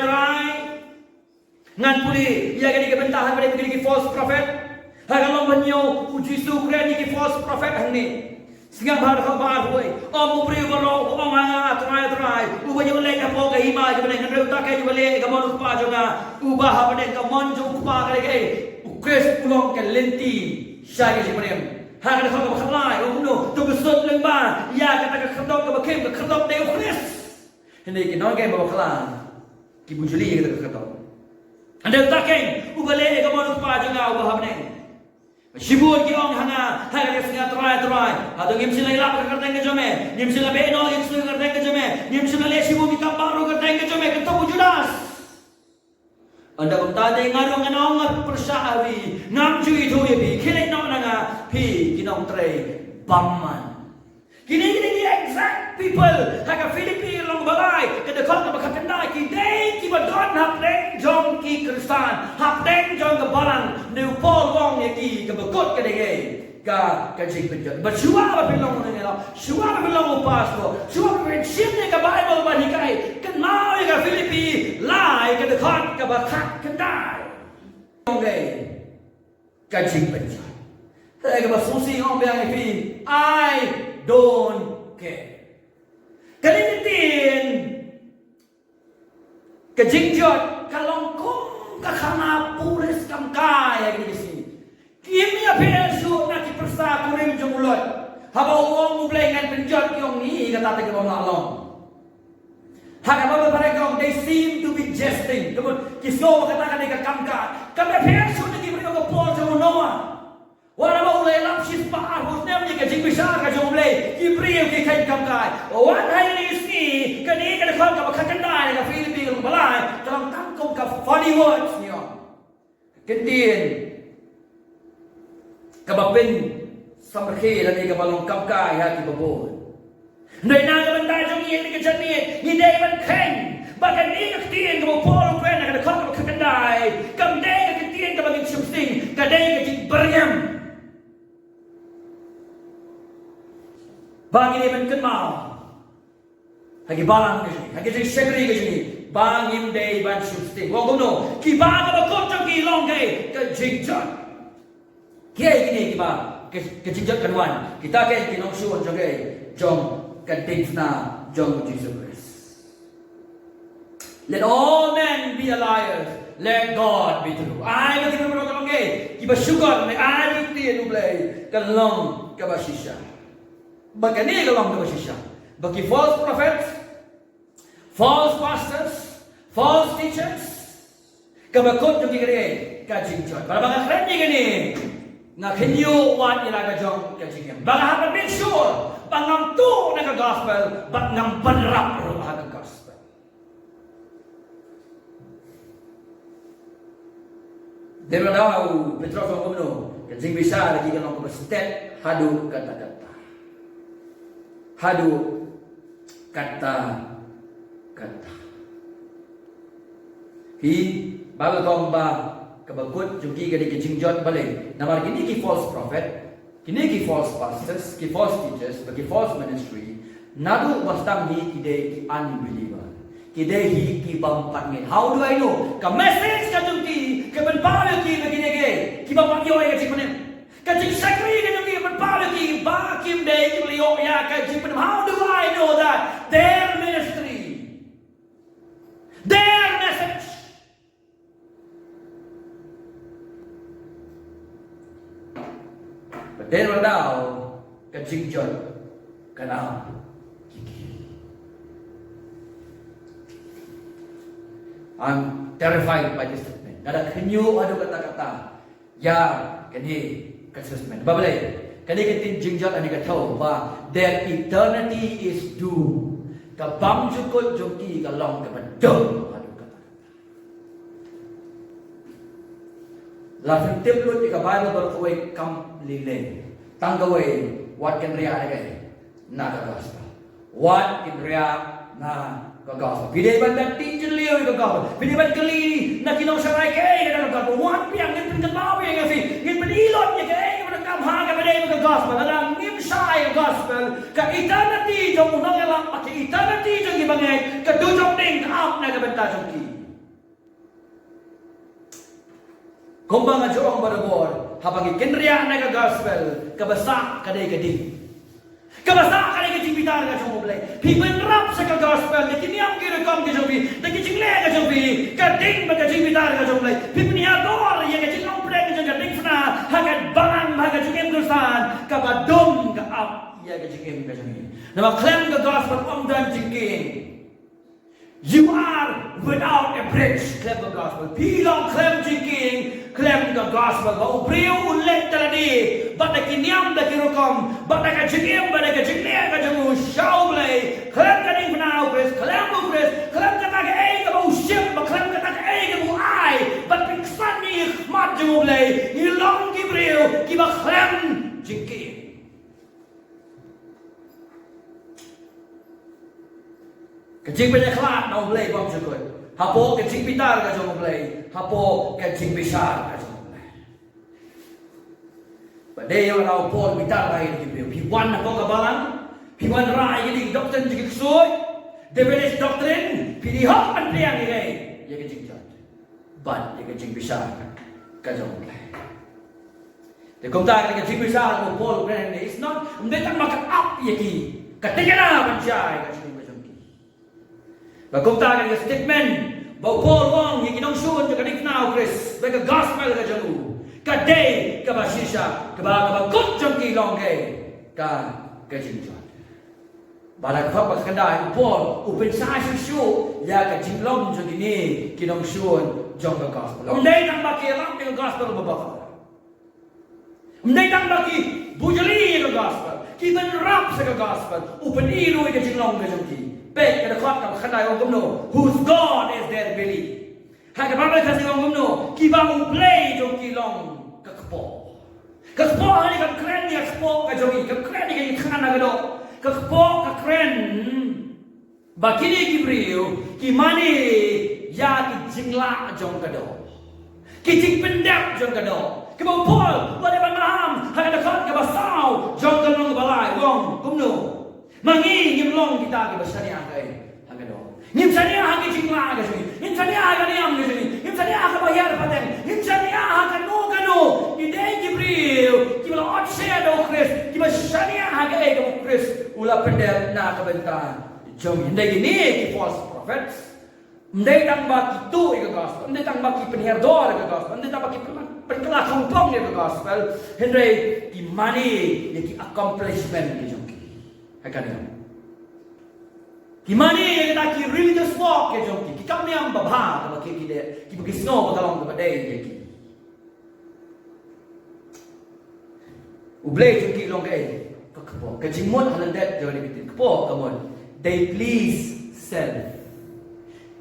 ngan puli ya ka bentahan pada ki false prophet Hagalong banyo ujisu kreni ki false prophet hangni singa bhar kha bar hoy om upri baro om ha trai ubanyo le ka po ka hima ke bane ngre uta ka jibale ka mon pa jonga uba ha bane ka mon jo pa ka ke ukres pulong ke lenti sha ke jibrem ha ka kha ka khlai o no to besot leng ba ya ka ta ka khdok ka kem ka khdok de ukres hene ki no ke ba khla ki bujuli ke ka khdok ande uta ke ubale ka mon pa jonga uba ha bane Shibur ki ong hanga haga singa try ado ngim sila ila कर देंगे जो मैं ngim sila beno ngim कर देंगे जो मैं ngim sila le shibu mi kambaro कर देंगे जो मैं ketemu Judas anda bumta de ngarong nganong persaawi ngam chui thu ye bi khile no nga phi kinong tre bamman kini exact people haga Philippi long balai kada khot ka bakanda ki dei ki badon hap deng jong ki kristan hap deng jong ka balang new pol wong ye ki ka bakot ka dei ka jing penjot but shua ba pilong ne la shua ba pilong pastor shua ba sim ne ka bible ba hikai kan mau ka Philippi lai ka khot ka bakhat ka dai ong dei ka jing penjot ta ka ba susi ong bang fi I don't care. Kalitin kejingjot kalongkong kakana puris kam kaya gini sini. Kimia pesu nak persa kurim jumulot. Haba uang mulai ngan penjot yang ni kata tak kau ngalong. Hak apa mereka they seem to be jesting. Kemudian kisah katakan mereka kamka. Kami pesu nak diberi ke Paul sama Noah. Wala ba ulay lam shis pa arhos nem ni ka jing bisar ka jong ulay Gibril ki kain kam kai wan hai ni ski kani ka khon ka bakandai ka Philippi ka balai dalam tangkong ka funny words niyo kendien ka bapin samrkhe la ni ka balong kam kai ha ki babo nei na ka bandai jong ni ka jani ni dei ban khen ba ka ni ka tien ka polo kwen ka khon ka bakandai kam dei ka tien ka bangin substing ka dei ka jing beriam Bang ini men mau, hagi balang ni, hagi jadi sekri ni sini, bang im day ban shifting. Wong no, ki bang apa kau ki long ke jingjat. Kiai ini ki bang ke jingjat kanwan. Kita ke ki nong suon joge jong kadikna jong Jesus Christ. Let all men be liars. Let God be true. I ke kita berong ke, ki bersyukur me I bukti nu play kalong ke basisya. Bagani galong na basisya. Bagi false prophets, false pastors, false teachers, kabakot yung kikari kajingchon. Para baka kren ni gani, nga kenyo wan ilaga jong kajingyan. Baka hapa make sure, Pangam tu na gospel, but ngam banrap ro ha gospel. Dero daw Petros ang kumno, kajing bisa lagi kan ko step hadu kata-kata. Hadu kata-kata. Hi bago tomba kabagkot jugi gadi kajing jot balik. Namar kini ki false prophet, kini ki false pastors, ki false teachers, ki false ministry. Nadu wastam hi kide ki unbeliever. Kide hi ki bampat ngin. How do I know? Ka message ka jungki, ka banpala ki begini ke. Ki bampat yo ka jing panem. Ka jing sakri ka jungki banpala ki ba kim de ki liyo ya ka jing panem. How do I know that? Their ministry, their message. But then daw ka jing jot ka na. I'm terrified by this statement. Nada kenyu adu kata-kata ya kani assessment. Babale kani katin jingjat ani katau ba their eternity is due. Ka bam jukut joki ka long ka badong adu kata. La fintip lut ka Bible berkawai kam lile. Tanggawai what can ria lagi na ka gospel. What can ria na gospel. Pide ban dan tinjil liu ke gospel. Pide ban keli na kinong sarai ke na gospel. Wan piang ngin pin kelaw ye ngasi. Ngin pin ilot ye ke ngin kam ha ke pide ke gospel. Ada ngim sai gospel. Ka eternity jong unang elak pa eternity jong gibangai ka dujong ding ka up na ka benta jong ki. Kumbang ajong barabor habang ikinriya na ka gospel kabasa kadai kadi. Kabasa kali ke cipitar ka jong mulai. Pipen rap sa ka gospel ni kiniam kira kam ke jong bi. Na ki jingle ka jong bi. Kading ba ka cipitar ka jong mulai. Pipen ya dor ye ka jinglong pre ka jong kading fna. Hagat bangang ha ka jong imdusan. Ka badom ka up ye ka jong ka jong bi. Na maklem ka gospel dan jingking. You are without a bridge. Klem the gospel. Pilong klem jingking. Klem the gospel. Ba ubriu ulet taladi. Bata kiniam da kirukom. Bata ka jingim. Bata ka jingle ka jamu. Shaw blay. Klem ka ding panau Chris. Klem mo Chris. Klem ka taga ay ka ba usyip. Ba klem ka taga ay ka mo ay. Bat piksan ni mat jamu blay. Ilong kibriu. Kiba klem jingking. Kecing banyak kelak nak mulai bang syukur. Hapo kecing pitar ka jong mulai. Hapo kecing besar ka jong mulai. Badai yang lau pol pitar lain kibriu. Piwan na ko kabalan. Piwan rai jadi dokter jadi kesuai. Develis doktrin. Pilihok an priang ini. Ya kecing jat. Ban ya kecing besar ka jong mulai. Dia kata kecing besar ko pol brand ni. It's not. Mungkin tak makan up ya ki. Ketika na mencai kecing. Bagong tagan ka statement, bau Paul wong yung kinongsun yung kadik now Chris, baka gospel ka jamu, kaday ka basisya, kabagot yung kilong ka jingjot. Balag ka pagkanda yung Paul, upin sa susu, ya ka jinglong yung gini, kinongsun yung ka gospel. Umday nang makialam yung gospel mabaka. Umday nang bujali yung gospel, kiban rap sa gospel, upin ilo yung jinglong ka yung Baik kada khat kam khandai ong gumno whose God is their belief. Ha ka babal kasi ong gumno kiba play jong kilong kakpo. Kakpo ani kam kren ni kakpo ka jogi kam kren ni khana gado. Kakpo ka kren bakini kibriu ki mani ya ki jingla jong gado. Ki jing pendap jong gado. Ki bau Paul wala ban maham ha kada khat ka basau jong galong balai wong gumno. Mangi ngimlong kita ke basania kai hagado ngim sania hagi jingla ga sini ngim sania haga niam ga sini ngim sania haga bayar paten ngim sania haga no kanu ni de Jibril ki bala ot shadow Chris ki basania haga e ga Chris ula pendel na ka benta jom ndai gini ki false prophets ndai tang ba ki tu e ga gospel ndai tang ba ki penher dor ga gospel ndai tang ba ki penkela kongpong e ga gospel hendai ki money ki accomplishment ki Akan Gimana yang kita religious walk ke jom ki kami am babha ka ki de ki bagi snow ba kalong ba dai ki ublay jom ki long dai ka kepo. Kejimut halandet jauh lebih kepo kamu. They please self.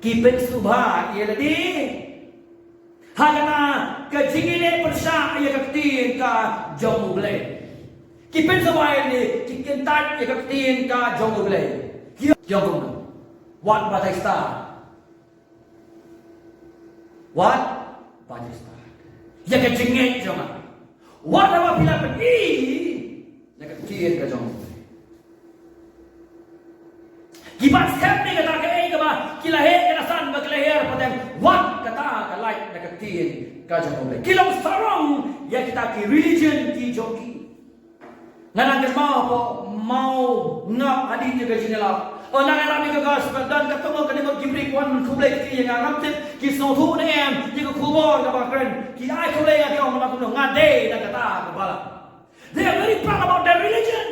Kipen subha ia lagi. Hagana kejingile persya ia kaktin ka jauh mulai. Kipen subha ini kikentat ia kaktin ka jauh mulai. Jauh. What Batista? What Batista? Ya kejingit jangan. What apa bila pergi? Ya kejingit ka jauh. Kibat step ni kata ke ba kilahe kanasan baglaher padang what kata ka like na kaktin ka jauh. Kilong sarong ya kita ki religion ki joki. Nganang mau ngap adi juga jinela. O nangarami ka gospel dan ketemu kena gibri kwan kublek ki yang ngamtit ki snotu ne em ki ko kubor ka bakren ki ai kublek ka om na kuno ngade na kata ka bala. They are very proud about their religion.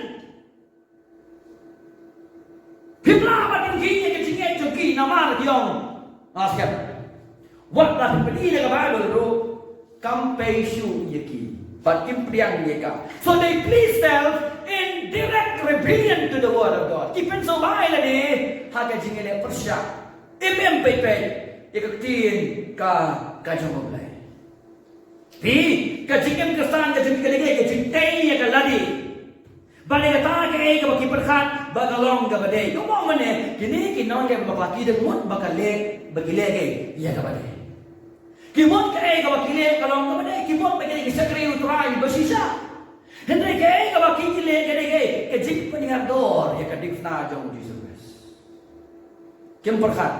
People are ki ke jinge joki namar ki om. Askar. What la pili ka Bible ro kampai shu yeki. But kimpriang yeka. So they please self in direct rebellion to the word of God. Kipen so bahay la di haga jingele persya. Imem pepe ikaktin ka kajamoblay. Pi ka jingem kastan ka jingkelege ka jingtay ka ladi. Balik kata ka ka bakiperkat bagalong ka bade. Kumo mane kini kinong ka mapaki demut bakale bagilege iya ka bade. Kimot ka bakile kalong ka bade. Kimot bagile ka sakri uturay basisa. Hendai kaya ka bakile ka jing peningador ya ka difna jong Jesus Christ. Kim perkat.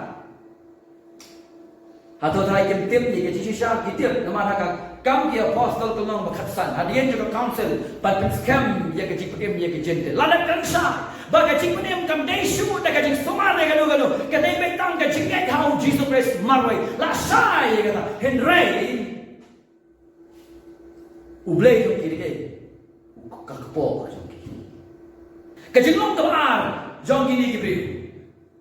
Atau try kim tip ni ka Jesus kitip namara ka kam ki apostle kalong bakatsan. Hadian juga council but scam ya ka jing penim ya ka jente. Ladak kansa baga jing penim kam dei shu da ka jing sumare gano ka dei betang ka jing ka how Jesus Christ marway. La sai ka Henry ublay jong kiri kakpo kajinglong kabar jong kini gibri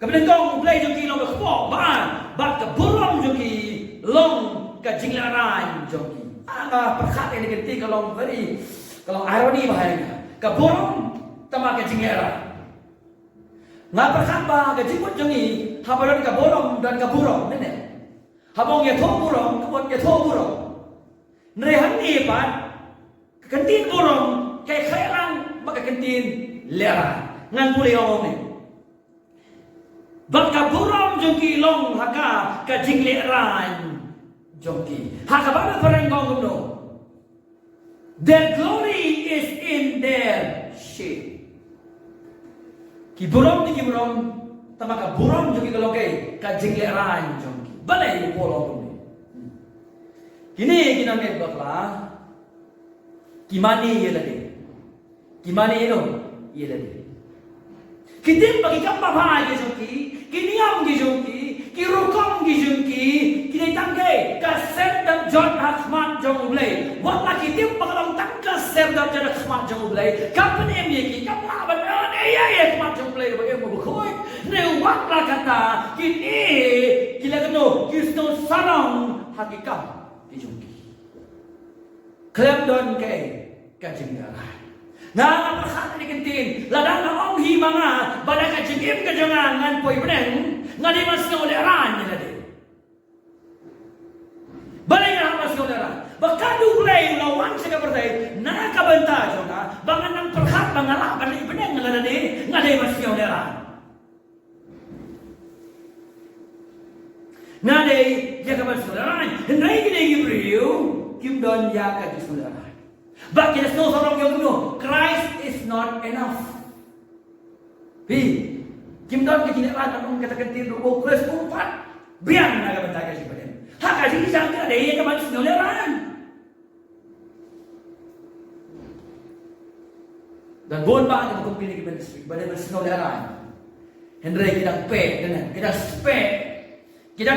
kabendong play jong kini kakpo baan bat kaburong jong kini long kajinglaran jong kini aga perkat ini kenti kalau very kalau ironi bahaya kaburong tama kajinglaran nga perkat ba kajingut jong kini habaran kaburong dan kaburong nene habong ya burong kabon ya burong nerehan ni pat kantin burong kaya lang makakantin lera ngan puli omong ni baka burong jongki long haka ka jingleran jongki haka ba parang gongno their glory is in their shape ki burong tama ka burong jongki kaloke ka jingleran jongki balay polong ni kini kinamit bakla kimani yelade Gimana itu? Iya tadi. Kita bagi kamu bahaya jongki, kiniam jongki, kirukam jongki, kita tangke kaser dan jod hasmat jonglei. Wala kita bakalang tangka ser dan jod hasmat jonglei. Kapan emyeki, kapan apa? Iya hasmat jonglei bagi mu bukoy. Ne wala kata kini kila keno kisto sarang hakikat jongki. Klep don ke kajinggaran. Nah, apa ni kentin? Ladang na ong himanga, pada kajingim kajangan ngan poi beneng, ngadi mas ngoleran ni tadi. Balai na mas ngoleran. Bakadu play lawan sa kabartay, nakabanta jona, bangan ng perhat bangalak bali beneng ngalani, ngadi mas ngoleran. Ngadi ya ka mas ngoleran, hendai gini gibriu, kim don ya ka ngoleran. But kita semua orang yang kuno, Christ is not enough. Kim don kecintaan orang katakan tiru, oh Christ umpat, biar naga bentaga si badan. Hak kasih disangka ada yang kemana senoleran. Dan bon ba ang kumpini kita badan senoleran. Hendrai kita pe, kita spek, kita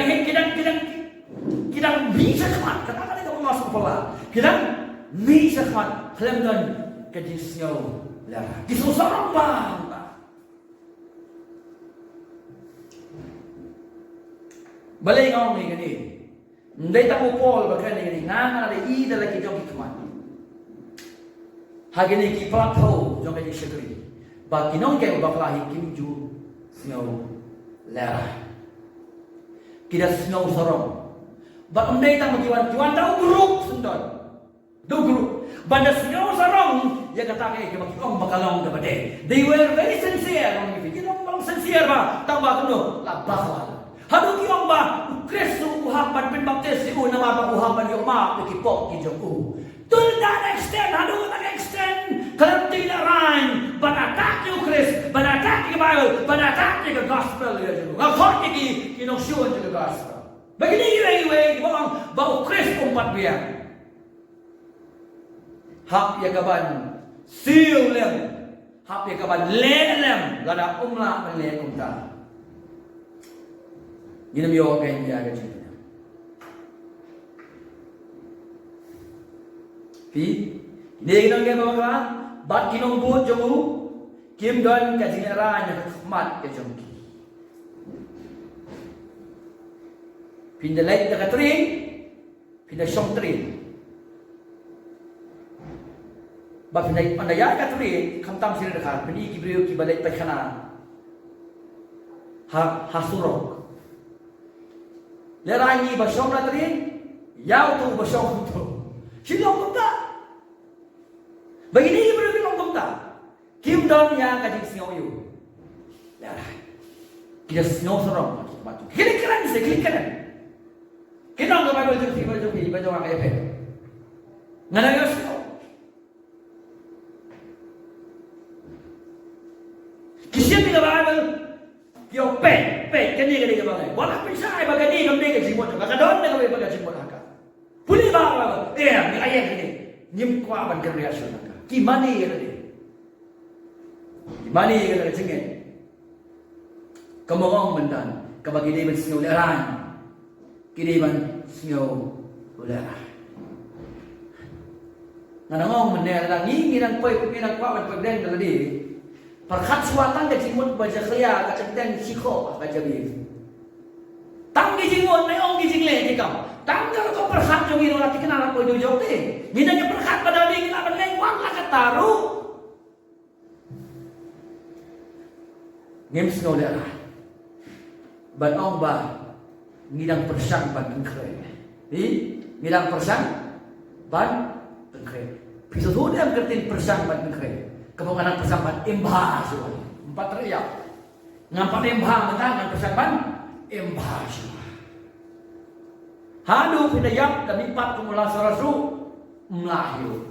bisa kemat, katakan itu masuk pola, kita mi sakmat klem don kajisnyo la kisusarang bang balay ngong ni gani ndai ta mo pol ba kan ni nga nga le i da la ki jong kikman Hagini ki platho jong ka shikri. Ba kinong ke bakla hi kim ju snow lera. Kida snow sorong. Ba umdai ta magiwan tau group sundon. Do group. Banda snow sorong ya kata ke makikong bakalong da bade. They were very sincere on mi. Kinong bang sincere ba tau ba kuno la bakla. Hadu ki ong ba Kristo uhapan pin baptis si una ma uhapan yo ma kipok ki jong u. To that extent, hadu that extent, kalau tidak rain, banatak yung Chris, banatak yung Bible, banatak yung gospel ya juga. Ngakot yung kinoksyuan yung gospel. Begini iwe bau Chris umpat biar. Hap ya kaban siu lem, hap ya kaban lem, lada umla menle kumta. Ini miyo kain dia kerja. Ini kita nggak bawa bat kinong buat jomu kim don kajiran yang mat kejongki. Pindah lagi dekat trin, pindah song trin. Bat pindah pandaya kat trin, kamtam sini dekat. Pindah kibriu kibalai pekana. Hasurok. Lerangi basong na trin, yau tu basong tu. Silong kumta. Begini ibu bilang kumta. Kim don yang kajik singaw yu. Lerai. Kita singaw sorong. Klik kanan sih, klik kanan. Kita nggak Bible jumpi, baca orang kaya pet. Nggak ada yang singaw. Kisah tiga Bible. Yo pet, kini kini kebangai. Walau pensai bagani kami kejimut. Kakadon na kami bagajimut haka. Puli ba? Ni ayah ini. Nyim kwa ban kerja sudah. Kimani ya tadi. Kimani ya tadi cengeng. Kemorong mendan. Kabagi dia bersingau leran. Kini ban singau leran. Nanangong mendan lagi ngilang poi ngilang kwa ban pegden tadi. Perkat suatan ke jimut baca kaya kacang siko baca bi. Tang di jimut neong di jingle dikam. Tang kalau kau perkat jongi orang kenal apa itu jauh deh. Minanya perkat pada dia kita berlewat lah kataru. Ngems ngolera. Ban ong ba ngidang persang ban tengkre. Ngidang persang ban tengkre. Pisau tu dia kertin persang ban tengkre. Kemudian persang ban embah semua. Empat teriak. Ngampak embah mentangan persang ban embah semua. Hadu pinayap dan empat kumula sarasu melayu.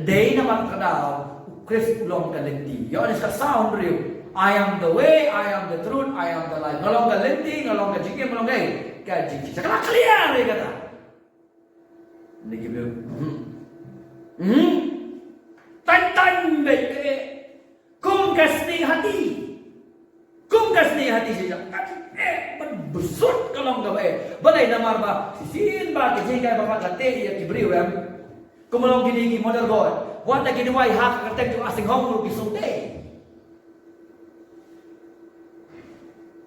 Day naman kadaw Chris ulong kalenti. Yo ni sa sound real. I am the way, I am the truth, I am the life. Ngalong kalenti, ngalong kajiki, ngalong kajiki. Sakala clear ya kata. Niki biu. Tan beke. Kumkas ni hati. Kumkas ni hati saja. Besut kalong gawe. Balai namar ba. Sisin ba kajika ba kate ya kibriu ya. Kumulong gini model god. Buat lagi ni wai hak kertek tu asing hong lu bisute.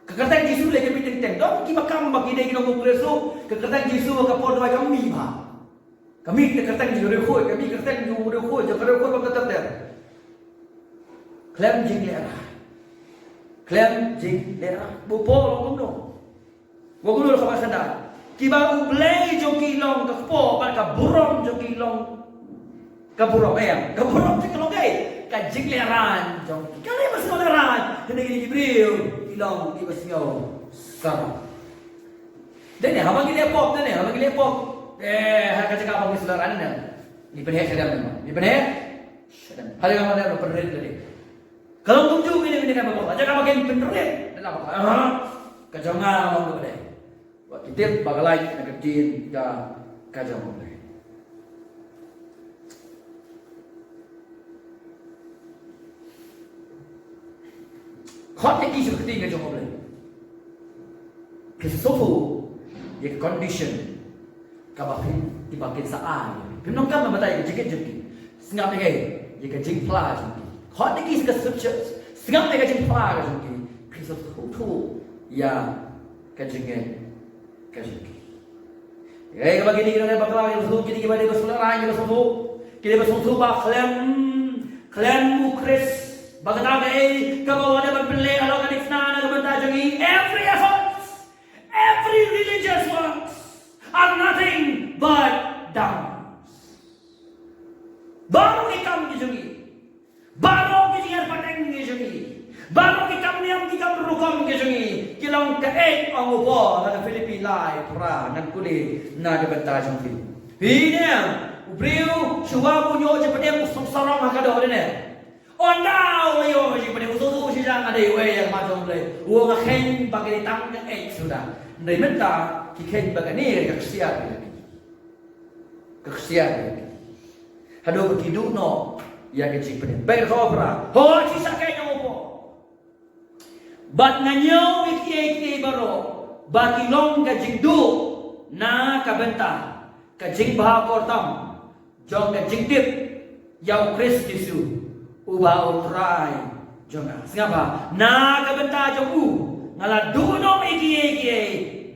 Kekertek Jisu lagi piting teng. Dong ki makam bagi dia kino kongreso. Kekertek Jisu ka pod wai kami ba. Kami kekertek Jisu rekoi, kami kekertek Jisu rekoi, jakar rekoi ba kekertek. Klem jing lera. Klem jing lera. Bupo long kuno. Wagulo ka masanda. Kiba ublay jokilong kakpo pan ka burom jokilong kaburong ayam kaburong jokilong kay kajing leran jong kali mas leran hindi gibriu ilong ibas ngaw sama dene habang gilepop hakajaka abang isularan na ni penhe sedam hal yang mana perren tadi kalau tunjuk ini kan bapak aja ka bagian penren dalam apa kajonga abang gede kita bagalai nagatin ka kajang mulai. Hot yang isu ketiga kajang mulai. Kesofu, ya condition, kabakin dipakai saat. Pinong kan membatai kejengki, sengap lagi, ya kejeng plah jengki. Hot yang isu kesucian, sengap lagi kejeng plah jengki. Kesofu, ya kejengki. Kaya kapag hindi ka na bakla, yung susunod, hindi ka ba di ba sularan, yung susunod, Kita bersungguh klem mu Chris. Bagay kabawa na magpili alo kanik na nagabanta jangi. Every effort, every religious works are nothing but downs. Baru ikam jangi, baru kijingan pateng jangi, baru ikam niam kikam rukam jangi. Kilang kaek ang upo na Filipinay pra nagkuli na nagabanta jangi. Hiniam ubriu shuwabu nyo jepadem usong sarang hakado dene. Ondau yo ji pada usul si jang ada we yang macam le. Wo nga khen bagai tang ng sudah. Ndai menta ki khen bagai ni kaksiat. Kaksiat. Hado begitu no ya ke ji pada. Baik sobra. Ho si sakai nyo po. Bat nganyo iki baro. Bagi long ka jingdu na kabenta. Ka jing bah kortam. Jong ka jingtip yaw Kristisu. Ubah utrai jonga singapa na kabenta jogu ngala duno iki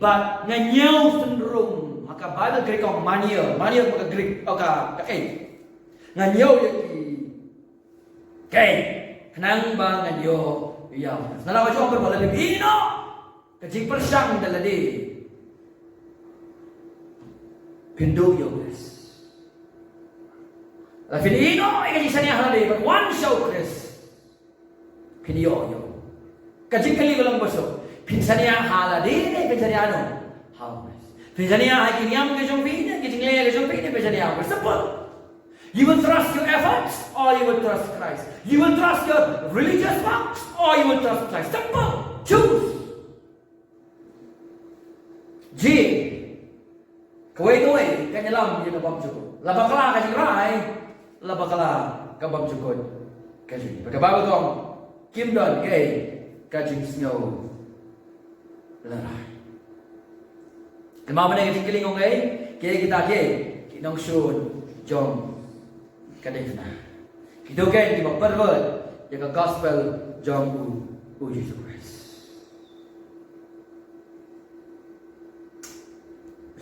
bat nganyau sendrum maka bada Greek of mania maka Greek oka nganyau yaki kenang ba nganyo ya nala wajo berbala bino kajing persang daladi pindo yo guys. La finino e che sania halade but one show Chris kinyo yo kajing kali walang baso pinsania halade ne pinsania no how pinsania ha kiniam ke jong pine ke jingle ke jong pine pinsania simple. You will trust your efforts or you will trust Christ. You will trust your religious works or you will trust Christ. Simple. Choose. G kawai kanyalam yung nabam cukup labakala kajing rai labakala kabam jukod kajing pagkabago tong kimdon kay kajing snow laray kemama na kajing kilingong kay kita kinong shun jom kading na kito kay di magparwad yung gospel jom u Jesus Christ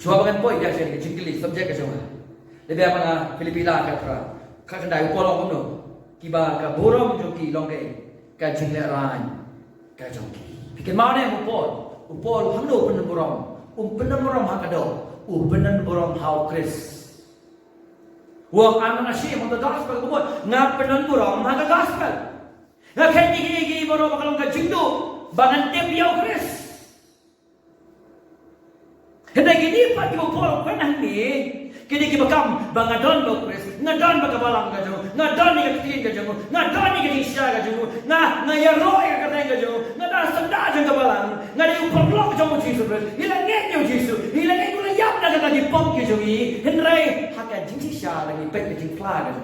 suabangan po ya siya kajing kiling subject ka siya lebih apa na Filipina katra kakandai upolong kuno kiba ka burong joki longke ka jingleran ka joki bikin mana upol hamno penan burong hakado penan burong how Chris wong an nasi mo the gospel kumot nga penan burong ha gospel nga kani burong makalong ka jingdo bangan tip yaw Chris hendak gini pa di upol penang ni kini kibakam bangadon ba Chris ngadon ba kabalang ka jo ngadon ni katiin ka jo ngadon ni katisya ka jo nga yaro ka katay ka jo nga sanda ka kabalang nga di upablok jo mo Jesus Christ ilangit yo Jesus ilangit ko na yap na ka di pop ka jo henry haka jinsi sya lagi pek jing fla ka jo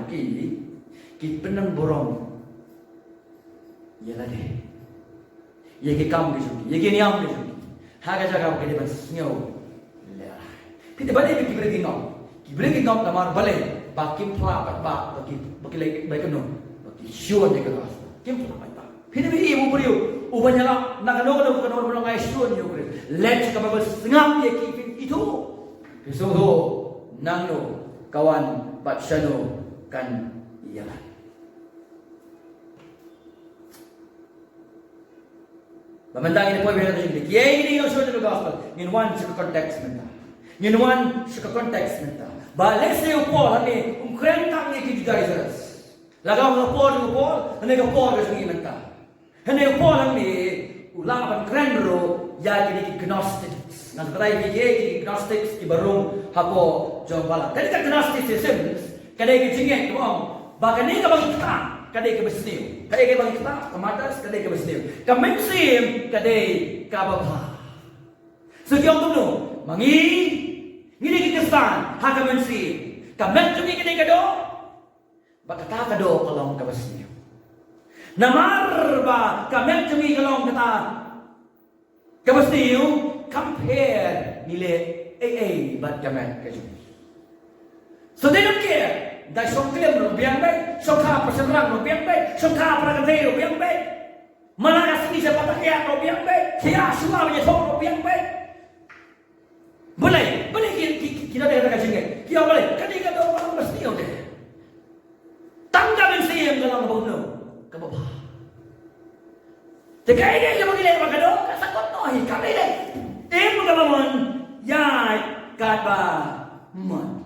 ki penang borong yala de ye ki kam ka jo ye ki niam ka jo haka jaga ka di bas snyo la pite bale ki breki no Bring up namar balik, bakim pelapat bak, baki lagi baik no, baki syuan dia keras, kim pelapat bak. Pini ibu beriu, ubahnya lah, nak kano belum ngai syuan yo beri. Let's kabel sengam dia kipin itu, kesuhu nangno kawan bat shano kan ialah. Bamantang ini poin berada di sini. Kiai ini yang syuan gospel, in one suka konteks mentah, in one suka konteks mentah. Balik saya upol ni, keren tak ni Judaizers. Lagam upol, ni upol ke sini mentah. Ni upol ni, ulapan keren bro, ya jadi Gnostics. Nanti kita ini Gnostics ibarung hapo jom balak. Jadi kan Gnosticism, kadai kecingin tu om. Bahkan ni kabang kita, kadai kebesniu. Kadai kabang kita, kematas, kadai kebesniu. Kemensim, kadai kababha. Sekian tu nu, mangi. Ngini Kristan, hakaman si, kamen cumi kini kado, bakata kado kalong kabasniyo. Namar ba kamen cumi kalong kata kabasniyo, compare nile bat kamen kajumi. So they don't care. Dah songklem no biang bay, songka perserang no biang bay, songka peragate no biang bay. Mana asli siapa tak kaya no biang bay, kaya semua punya no biang bay. Boleh kita dah kata sini. Kita boleh. Kadang orang mesti ada. Kaya yung mga magkano, kasakot no, kami din. Mga mamon, yay, kaba, man.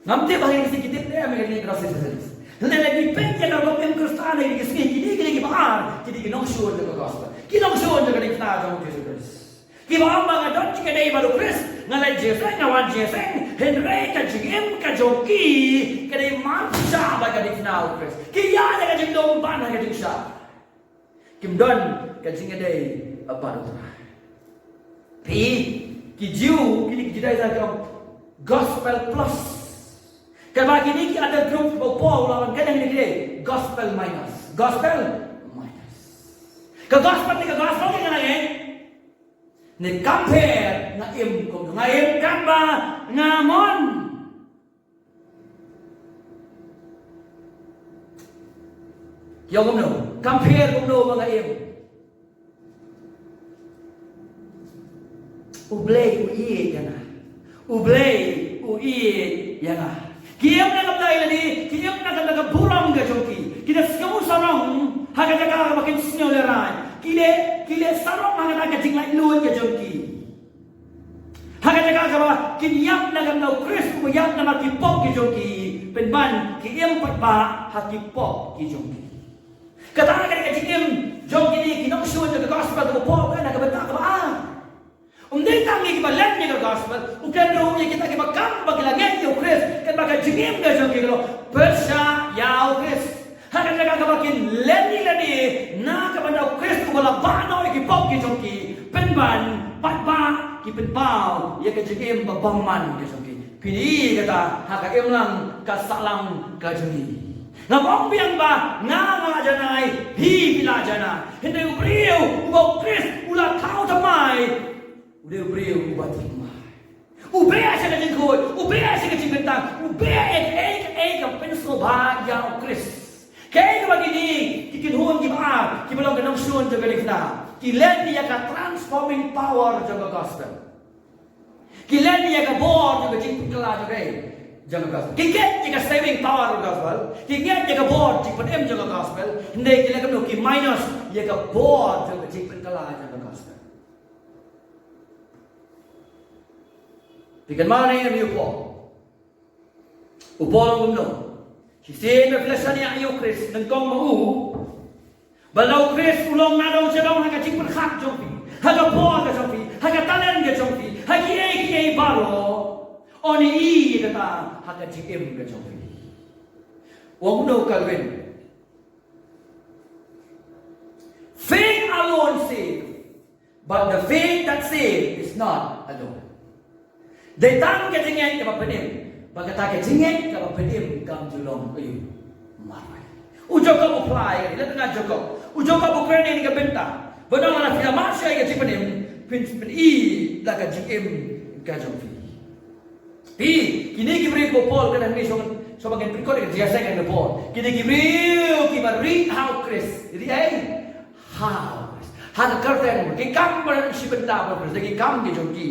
Ngamti bahaya sikit dia mengenai proses ini. Lagi pengen kalau yang Kristen ini kini bahar, kini nong sure dengan gospel. Kini nong sure dengan kita jauh Yesus. Kini orang ada jika dia baru Kristus, ngalai Yesus, ngawan Yesus, Henry kajim kajoki, kini marcha bagi kita Kristus. Kini ada kajim domban kajim sah. Kimdon kajim ada apa tu? Pi kijiu kini kita ada gospel plus. Kalau kini kita ada grup Paul lawan kadang ini gospel minus. Ke gospel ni kan lagi? Ni compare ngaim kum ngaim kamba ngamon. Yo kum no compare kum no ngaim. Ublay uiye jana. Ublay uiye jana. Kiyam na kapday lagi, kiyam na kapday burang gajoki. Kita semua sarong haga jaga makin senyoleran. Kile sarong haga jaga jinglai luan gajoki. Haga jaga kaba kiyam na kapday Kris kuyam na makipok gajoki. Penban kiyam patba hakipok gajoki. Kata haga kiyam joki ni kinong suan jaga gospel ko po na kabata kaba. Umday tangi kita lihat ni gospel, ukan rohnya kita kita kamba lagi yo Kris, kan baka jingim ga jong kilo, persya ya Kris. Hakan jaga kabakin leni na kabanda Kris ko wala bano ki pop ki jong ki, penban patba ki penpau, ya ka jingim babangman ki jong ki. Kini kata haka lang kasalang ka jong ki. Ngabong biang ba nga janai hi bila jana. Hindi ubriu ubo Kris ula tao tamay. Udah beriu buat hikmah. Ubaya siya kajing kuy, ubaya siya kajing bentang, ubaya ang pensoba yang Kris. Kaya ka begini, kikinhuan kibaar, kibalong ganang suon sa galing na. Kilen niya ka transforming power sa gospel. Kilen niya ka board sa kajing pagkala sa galing gospel. Kiket niya ka saving power sa gospel. Kiket niya ka board sa panem sa gospel. Hindi kilen ka ki minus niya ka board sa kajing pagkala sa gospel. Bikin mana yang upo? Upo lang gumno. Kasi may flashan niya ayo Kris, nagkong mau. Balaw Kris, ulong na daw siya daw hagaching perhak jompi. Hagapo ka jompi, hagatalan ka jompi, hagiyay baro. Oni i kata hagaching im ka jompi. Huwag mo kalwin. Faith alone save, but the faith that saves is not alone. Datang ke jengeng ke papenim, bagata ke jengeng ke papenim kam julong ayu marai. Ujok ka apply, ila tengah jokok. Ujok ka bukan ni ke benta. Benar mana fila masya ke papenim, pin i la ka jengem ka jompi. Pi, kini ki beri ko Paul kan ni so bagian berikut ke jasa kan Paul. Kini ki beri ki read how Kris. Jadi how. Hak kerten ki kam ber si benta ber ki kam ki jompi.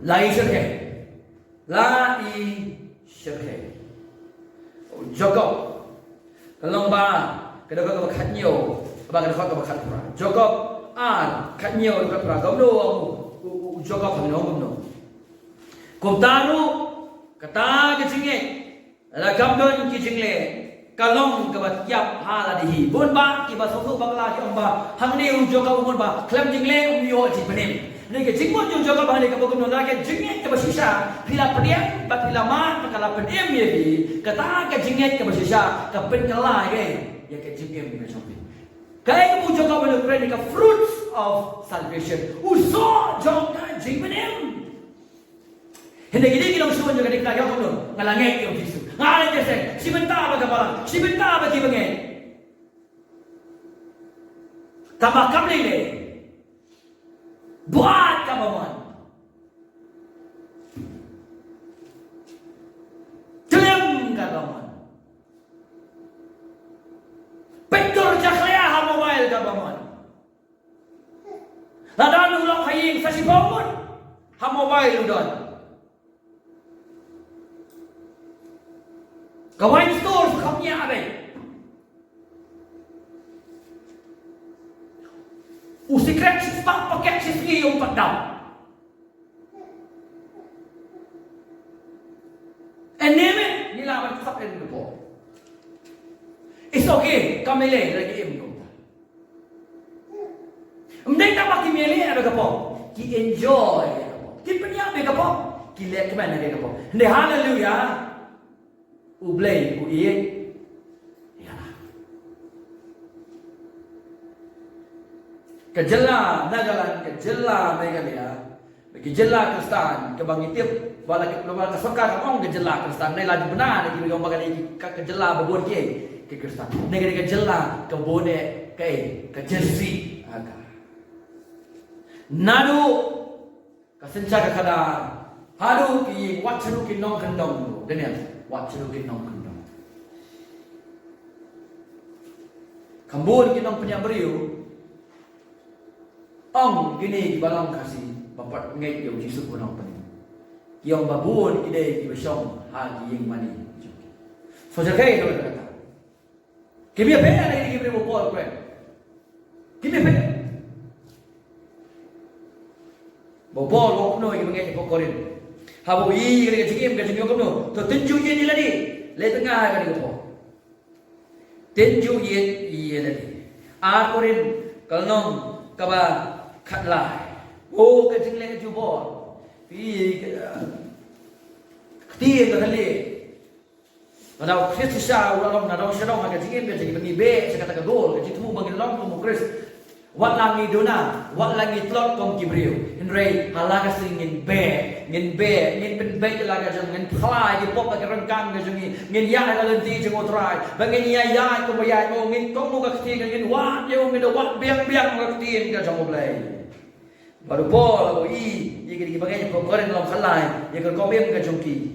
Lai syarkai. Jokok. Kalau ba, kada ka bakhat niyo, ba kada ka bakhat pra. Jokok khat niyo ka pra. Gomno jokok hamno gomno. Kumtanu kata ke singe. La gamdon ki jingle. Kalong ka bat yap hala dihi. Bun ba ki ba sofu bagla ki amba. Hamni jokok bun ba. Klam jingle umyo ji penim. Nega jingmon yung jaga bahali ka pagod nolake jinget ka basisya pila pediam bat pila man kala pediam ye bi kata ka jinget ka basisya ka pen kala ye ya ka jingem ka chopi kaya ka jaga bahali pre ka fruits of salvation uso jaga jingmenem hindi gini kilong suon juga dikla yo kuno ngalangay yung Yesus ngalay dese sibenta ba ka pala sibenta ba ki bangay tabakam lele buat kabaman. Telem kabaman. Pektor jaklea ha mobile kabaman. Ladan ulang haying sa sibawon ha mobile udon. Kawain store kamnya abe. sebab pakai sisi yang pedang. And name it, nilaman cut in the ball. It's okay, kamile lagi im ko. Hindi ta makimili ano ka po? Ki enjoy ka po. Ki panyami ka po. Ki let ka man ka po. Hindi hallelujah. Ublay u iye. Ya. Kajala nagalan kajala may kaniya. Kajala Kristan kabangitip wala ka saka ka kajala Kristan nay lagi benar ni kang bagay kajala babon ki Kristan. Negeri kajala kabone kay kajersi aga. Nadu kasenca kada hadu ki wacharu ki nong kandong denian wacharu ki nong kandong kambur ki nong penyabrio ong gini ki balang kasih bapak ngai yo jisu punong pen yang babun ide ki besong ha ki yang mani so jakai to kata kimi pe na ki ki mo pol kwen kimi pe Bobol bokno yang mengenai pokorin. Habu i kena cikim kena cikim kono. Tu tenju ye ni lagi. Le tengah kena kopo. Tenju ye lagi. Ar korin kalnom kaba khatlai. Oh kena cikim le jubor. Pi kti ka thali. Kalau Kristus sa ulang nadong sedong kena cikim ni be sekata ka gol kena citu bagi long tu Kristus. Wat langi dona, wat langi tlot kong kibriu. Henry halaga sing ngin pen be laga jang ngin phlai di pop ka rengkang ga jang ngin ya ga lenti jang otrai. Bangin ya ko ya ko ngin kong mo ka kti ngin wat yo ngin wat biang ka kti ga jang oblai. Baru pol ko ye gi bagai ko koren long khalai, ye ko bem ga jang ki.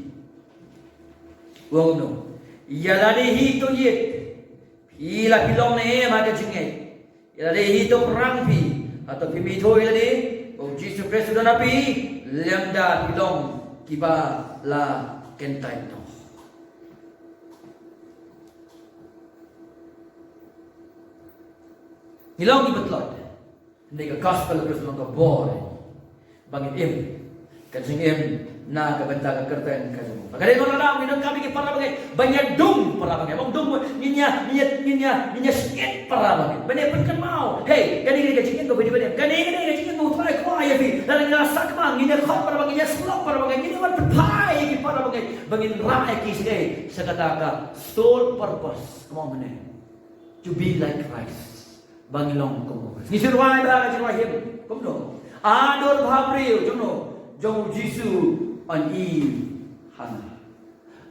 Wong no. Ya dadi hi to ye. Ila pilong ne ma ga jing Ilade hidup perang pi atau pi mitoi ilade oh Jesus Kristus dan api lemda pilong kiba la kentai no. Hilong ki betlot. Nega gospel Kristus long ka boy. Bangin im kajing im na ka benta ka kerten ka jung. Bagay no na minong kami ki para bagay banyak dung para bagay. Bang dung ninya sikit para bagay. Bane pun kan mau. Hey, kani ka jing ko bidi bidi. Kani ka jing ko try ko ay bi. Dalang na sak mang ninya khot para bagay, slop para bagay. Ninya wan pai ki para bagay. Bangin raay ki sige sa kata ka sole purpose. Come on man. To be like Christ. Bangilong ko. Ni surwai ba ka him. Kom no. Ador bhabriu jongno. Jong Jisu an i han.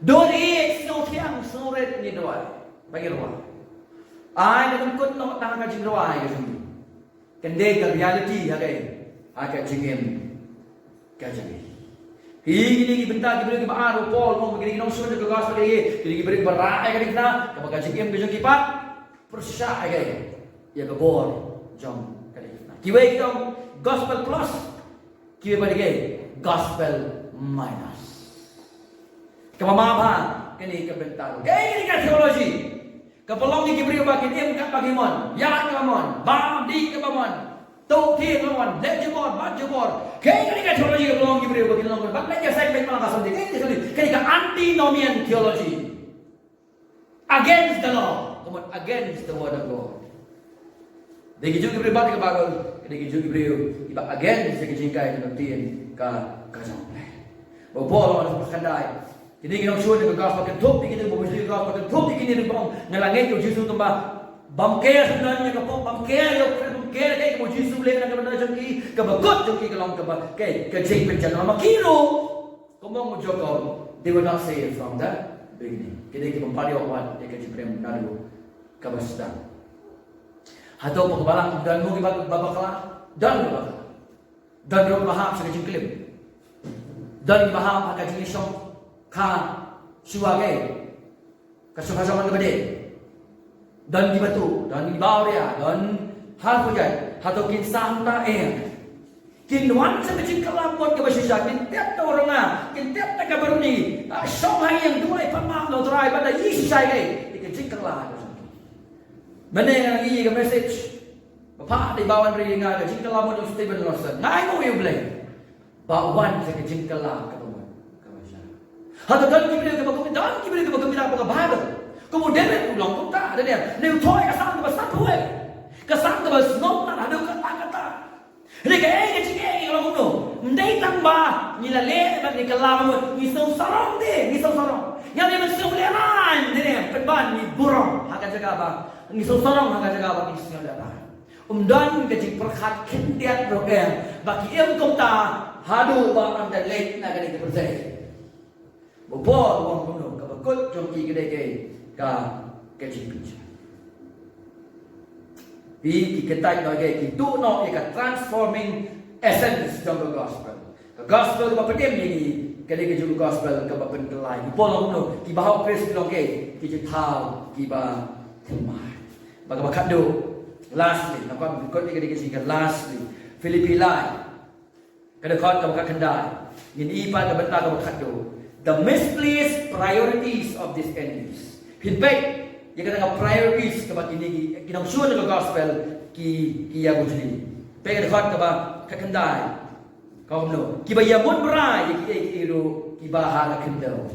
Don e so thiang so ret ni doai. Bagi doai. Ai na kun no ta ka jing doai ka jing. Kende ka reality ha kai. A ka jingem ka jing. Ini benda ki beri ba aro pol mo gini nong sudah ke gas lagi. Gini beri berai ka dikna ka ka jingem ka jing kipat. Persa kai. Ya ka bor jong ka dikna. Kiwe kitong gospel plus. Kiwe ba dikay gospel minus. Kamamama kini kebentang. Kini ka theology. Kapalong ni kibriyo bakit im ka pagimon. Ya kamon. Bam di kamon. Tok ti kamon. Let jebor, bat jebor. Kini ka theology kapalong kibriyo bakit long. Bakit niya segment malang kasandi. Kini ka antinomian theology. Against the law. Come on, against the word of God. Degi juga kibriyo bakit kabagol. Degi juga kibriyo iba against the kijingkay kanagtiin ka jong. Bopol ang pakandai. Kini ginong suwan ng gospel kentup, kini mo bisli gospel kentup, kini bang ngalangit yung Jesus tumba. Bamkaya sunan niya kapo, bamkaya kay mo Jesus le na kabanda jong ki, kabagot jong ki kalong kay kajing penjan na makiro. Kumong mo jogo, they were not saved from that beginning. Kini ki pampali awat kay kajing nalu kabasta. Hato pagbalang dan mo babakala, dan babakala. Dan ro baham sa kajing klip. Dan baham ka kajing song ka suwagay. Kasukasama ng gabade. Dan di batu, dan di bawah dia, dan hal pujay, hato kinsam ta kinwan sa kajing kalapot ka basisya, kintiap ta orang na, kintiap ta kabaruni, song hay yang dua pamang lo try pada isay kay, kajing kalapot. Mana yang lagi ka message? Bapak di bawah ri nga ka jingkala mo ng Stephen Lawson. Ngai mo yung blame. Bawan sa ka jingkala ka mo. Kamasya. Hato dan kibri ka magkumitan, kibri ka magkumitan pa ka Bible. Kemudian ulang kota ada dia. Neu toy kasang ka basta tuwe. Kasang ka bas no na adu kata-kata. Ni ka ka jingke ulang kuno. Ndai tamba nilale ba ni kalama mo ni sarong de, ni sarong. Yang dia mesti uleran dia penban ni burung. Haka jaga ba. Ni sarong haka jaga ba ni singadara. Dan kecik perkat kendiat program bagi em kota hadu ba anda late na kani kepercaya. Bobo wong kuno kabakut jongki gede ke ka kecik pinja. Bi kita bagi itu no ika transforming essence of the gospel. The gospel ba pedem ni kali ke juga gospel ka ba pendelai. Bobo kuno ki bahau Kristus ke ki thau ki ba themai. Bagi bakado. Lastly, nampak kau ni kena lastly, Filipi lai, kada kau kau kendai, ini ipa kada benar kau kado. The misplaced priorities of these enemies. Feedback, yang kada priorities kebat ini, kita usul ke gospel ki ya bujuni. Pega kada kau kendai, kau no. Kiba ya mun berai, ki iru kiba hala kendau.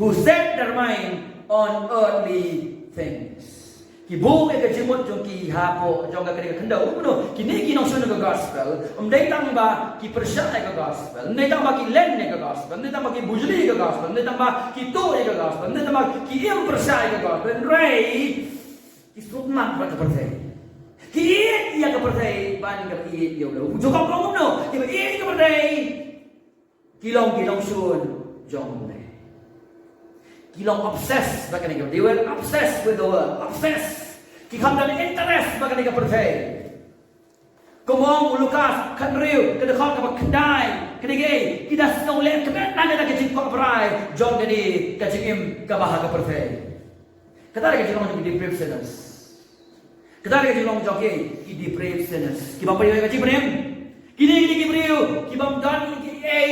Who set their mind on earthly things. Kibu ke jemut jong ki hapo jong ka kene kendau no kini ki nong sun ke gospel dai tang ba ki percaya ke gospel dai tang ba ki len ke gospel dai tang ba ki bujli ke gospel dai tang ba ki tu ke gospel dai tang ba ki im percaya ke gospel rei ki sukmat ba percaya ki ia ke percaya ban ke i yo lo jong kong no ki i ke percaya ki long sun jong Kilong obsessed bagaimana mereka? They were obsessed with the world, obsessed. Kikam dan interest bagaimana mereka percaya. Kumong Lukas kan riu, kada kau kapag kendai, kada gay, kita senang lihat kemen nanya nak kecik kau berai, John jadi kecikim kabahaga percaya. Kata lagi kita orang jadi depraved sinners. Kata lagi kita orang jadi depraved sinners. Kibam pergi kecik berim, kini kibriu, kibam dan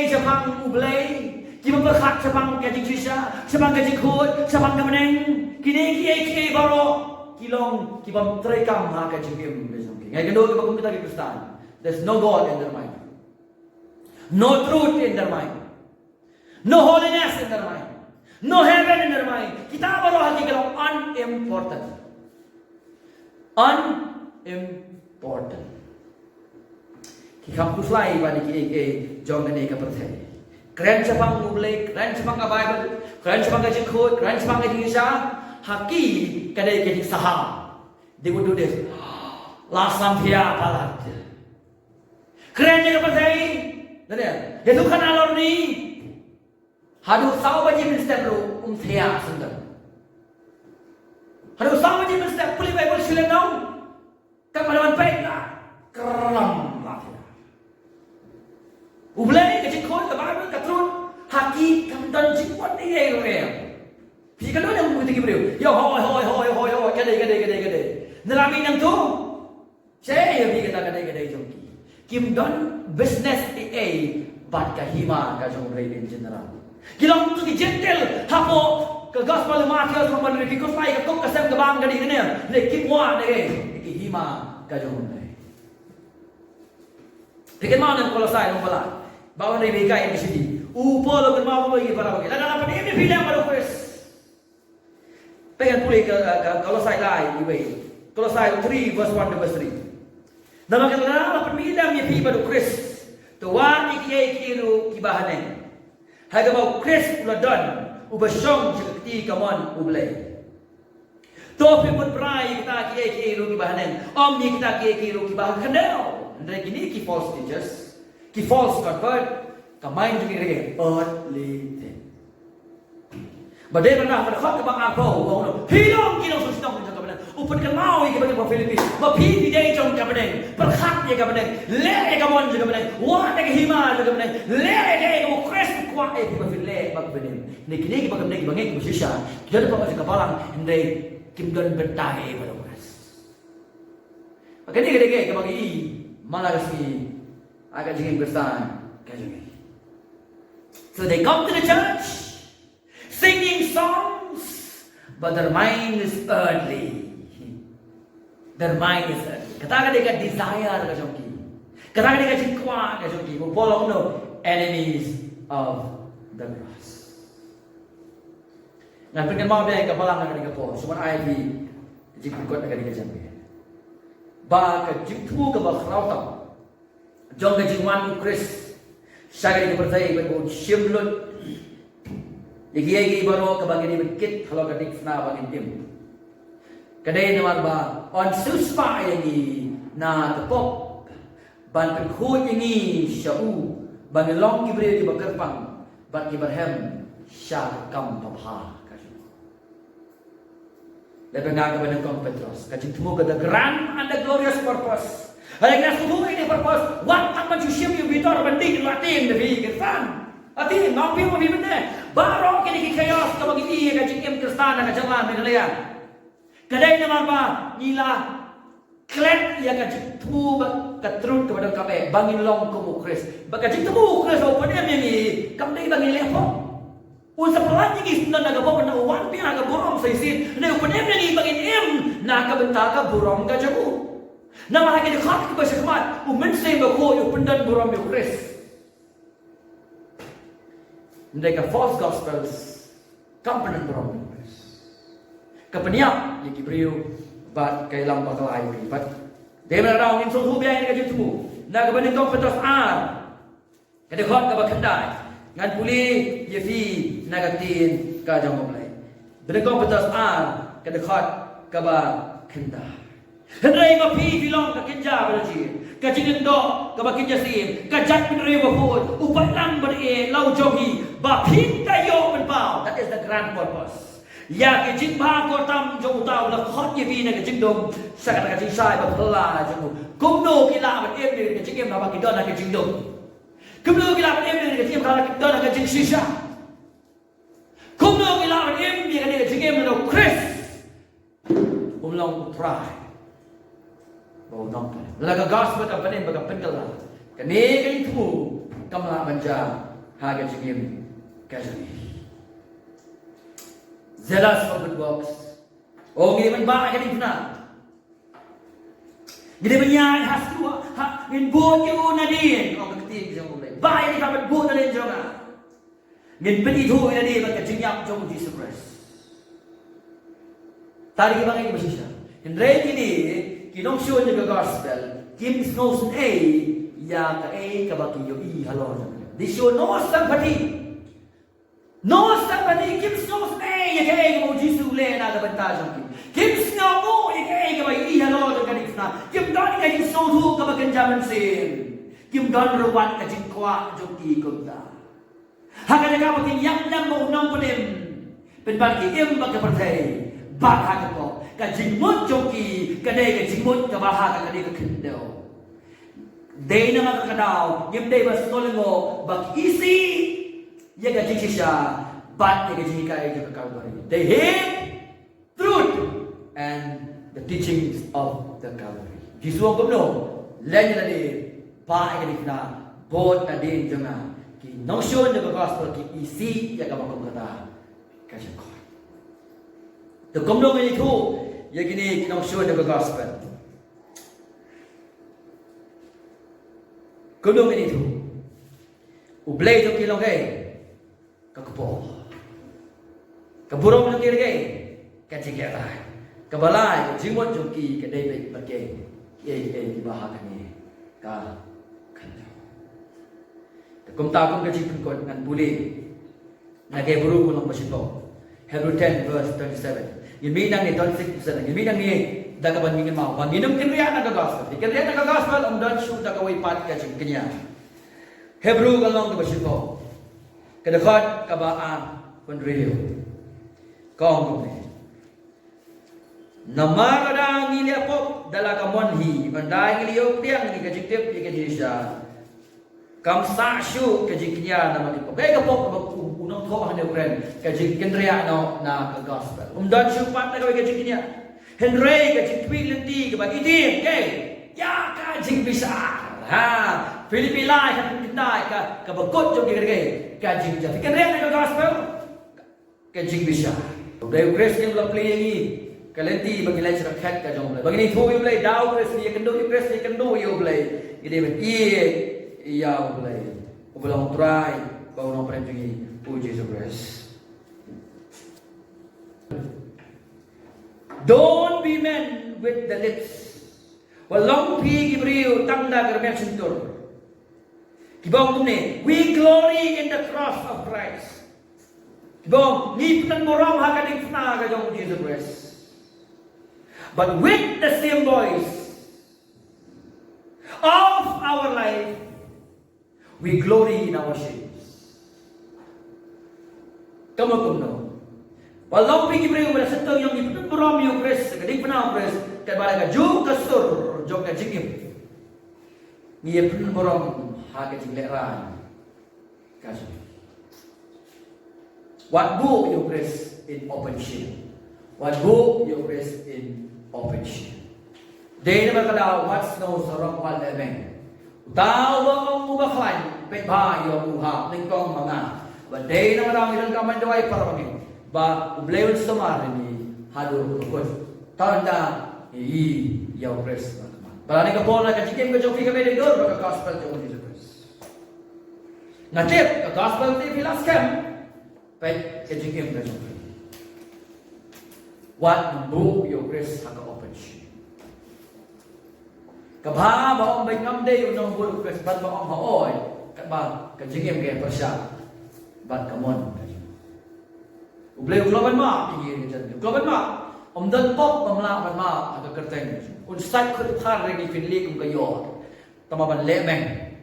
Jepang ublay. Kibang berkat sebang kajik sisa, sebang kajik khut, sebang kemeneng, kini kiai baro, kilong kibang terekam ha kajik im besok. Ngai kendo kibang kita Kristen. There's no God in their mind, no truth in their mind, no holiness in their mind, no heaven in their mind. Kita baro hati kalau unimportant, unimportant. Kikam kuslai bani kiai jangan eka percaya. Keren sepang mulai, keren sepang Bible, keren sepang kecik khut, keren sepang kecik isya, haki kadai kecik saham. They would do this. Lasam pia palat. Keren je kepercayai. Nampak? Itu kan alor ni. Hadu saw baji minister ru thea sundar. Hadu saw baji minister puli Bible silen nau. Kamalawan baik lah. Keram lah. Ublay kecik khut ke Bible katrun haki kamdan jingkot ni ye rem. Pi kalau yang buat kibriu. Yo hoi kadai. Nalami nang tu. Saya pi kata kadai jongki. Kim don business AA bat kahima ka jong rain general. Kilong tu ki gentle hapo ke gospel Matius nomor 3 ko pai ka kok kasem ke bang gadi ne. Le kim wa ne ki hima ka jong rain. Pikir mana kalau saya nombala. Bawa ni bekai di sini. Upolo kan mau bagi para bagi. Dalam apa ini bilang pada Chris. Pengen pulih ke kalau saya lain iwe. Kalau saya 3 verse 1 to verse 3. Nama kata apa bilang ni pi pada Chris. Tuan ikiai kiru kibahane. Haga mau Chris uladon ubasong sekti kamon ublay. Topi pun prai kita kiai kiru kibahane. Om ni kita kiai kiru kibah kendau. Ndai kini ki false teachers. Ki false convert, kamain juga lagi earthly thing. Badai pernah berkhot ke bang Arbo, bang hilang kilo susah macam kapan? Upun kenal ini kepada orang Filipin, bapi dia jom kapan? Berkhot dia kapan? Leh kapan juga kapan? Wah dia hima juga kapan? Leh dia kamu kres kuat di Filipin leh kapan? Niki bagaimana niki bangik bersisa. Kita dapat masuk kapalang, hendai kimdon bertahe pada kres. Makanya kita bagi malah si agak jengking besar, so they come to the church, singing songs, but their mind is earthly. Their mind is earthly. Kata ka desire ka jong ki. Kata ka jingkwa ka jong ki. Mo polong no enemies of the cross. Ngan pengen mau dia ka palang ka po. Suman ai bi jingkot ka jambi. Ba ka jingtu ka ba khrautam. Jong ka jingwan Chris. Sagari ka percaya ba shimlut. Igi baro ka bangini bekit kalau ka dikna bangin tim. Kadai naman ba on suspa ini na tepok ban perkhut ini syau ban long kibre di bakarpang ban kibarhem sya kam pabha kaji. Lepas naga ban kong Petros kaji tumu ka the grand and the glorious purpose. Hai na tumu ini purpose wat ang majusyem yu bitor banding latin devi kirtan. Ati ngompi mo bibende baro kini chaos ka bagi kaji kem kristana ka jalan mengalaya. Kadai naman ba nila klet ya ka tu ka trut kepada kape bangin long ko mo Chris. Baka jitu mo Chris o panya ni kamdai bangin lepo. Usa pelan ni na nagapo na uwan pi aga burom sa isin. Na upanya ni bangin na ka bentaka burom ka jago. Na mahagi ni khat ka sa kamat. Umen say ba ko yu pendan burom yu Chris. Ndai ka false gospels kampenan burom. Kapeniap yang kibriu bat kailang bakal air bat dia merau in suhu biaya ni kajitu na kebenin kau Petros kada khot ka bakandai ngan puli ye fi na katin ka jang mulai benin kau Petros kada khot ka ba kandai hendrai ma pi bilong ka kinja balaji ka jingendo ka ba kinja sim ka jat bin rewa hod upat lang ber lau jogi ba pin tayo ben pau. That is the grand purpose. Ya ke jing ba ko tam jong tao la khot ye vi na ke jing dom sa ka jing sai ba phla jong kum no ki la ba em ni ke jing em na ba ki don na ke jing dom kum no ki la ba em ni ke jing ka la ki don na ke jing shisha kum no ki la ba em ni ke jing em na Chris long try bo nong la ka gospel ka panin ba ka pen ka la ka ne ke thu kam la banja ha ke jing em ka jing zealous for good works. Oh, gini man ba ka din na? Gini man yan has to ngin buot yu na din. Oh, magtig jong ulay. Ba ini ka buot na din jong na. Ngin penito na din magkajinyak jong Jesus Christ. Tari ki bangay masisya. Hindray kini kinong siyon yung gospel. Kim snows A ya ka kabaki yu I halon. Di siyon no sampati. No sampati kim snows A ya ka mo Jesus le na kabantajang kim snow mo ya ka ba I halon ka dikna. Kim don ka kim snow thu ka baganjaman sin. Kim don ruwan ka jingkwa jong ti kumda. Haka ka bakin yang mo nong punim. Penbagi im bagapertai. Baka ko ka jingmut joki ka dei ka jingmut ka baha ka dei ka kendo dei na makakadaw yim dei bas tolengo bak isi ye ka jikisha bat ye ka jika ye ka Calvary they hate truth and the teachings of the Calvary Jisu ang kumno len na di ba ay na bot na din jonga ki notion the gospel ki isi ye ka makumkata ka jiko the kumno ni thu ye gini kinong show the gospel kumno ni thu ublay to kilong kay kakupo kaburong ng kirgay kachiketa kabalay jingwon joki ka David bagay ye ibahagan ni ka kanya kumta kum kachipun ko ngan buli nagay buru ko ng masito Hebrew 10 verse 27 Giminang ni 26%. Giminang ni dagaban ngin mau. Manginum kinriya na gospel. Kinriya na gospel ang dan shoot dagaway pat ka jing kanya. Hebrew kalong ba sito. Kadakot kabaan konriyo. Kong ni. Namarada ngili apop dala kamonhi. Bandai ngili yok tiang ni kajiktip ni kajisha. Kam sa shu kajiknya na matipop. Kaya kapop unang tho han ukren kajik kinriya no na gospel. Dan shu pat na kawai kajik niya. Henry kajik twig lenti ka itim kay ya kajik bisa. Ha Filipinay ka tinday ka bagot jong kay kajik ja. Kinriya na gospel kajik bisa. Dai Grace kim la play ni kalenti bagi lai cerah kat ka jong bagi ni thu yu blai dau kres ni kendo yu blai gede ben iya blai ubelang try bau no pren ji puji Jesus Christ. Don't be men with the lips. Walang pi gibriu tanda germen sentur. Kibong tumne, we glory in the cross of Christ. Kibong ni penan moram hakadik fna ka jong Jesus Christ. But with the same voice of our life, we glory in our shames. Kamu kumno. Walau pergi beri kepada sentuh yang itu beram yang kres, kedik pernah kres, kepada kaju kasur, jom kajingim. Ia pun beram harga jingleran. Kasih. What book you kres in open shield? What book you kres in open shield? Dia nak berkata, what snow sorong wal lemeng. Tahu bang ubah lain, petha yang ubah, nengkong manga. But dia nak berkata, ilang kaman doai parabangin. Ba ubleon samar ni hadu ko tanda yaw pres barani ka bona ka chikem ka joki ka mede dor ka gospel jo ni pres na tip ka gospel ti filas kam pe ka chikem ka joki what book yo pres ha ka open shi ka ba ba bai ngam de no bul pres ba ba ha oi ka ba ka chikem ke persya ba kamon Ublay kloban ma pinggir jan. Kloban ma dan pop pemla ban ma aga kerteng. Un sat khut khar regi finli kum kayo. Tama ban lemeng.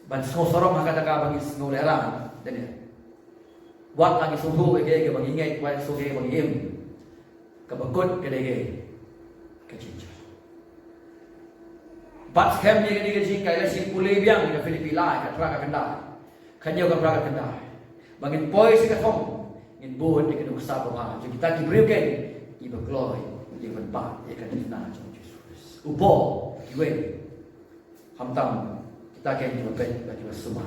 Ban sorom aga taka bagi sno lera. Dan wat lagi suhu ke bagi ngai wat suge bagi im. Kabakut ke dege. Kecil. Bat kem ni ke jing kai la si pulei biang ke Filipina ke Praga Kendal. Kanyo ke Praga Kendal. Bangin poi si katong in buod di kedung sabo ha jadi kita diberiu ken iba glory di benpa ya kan dina jong Jesus upo iwe hamtam kita ken di ben bagi semua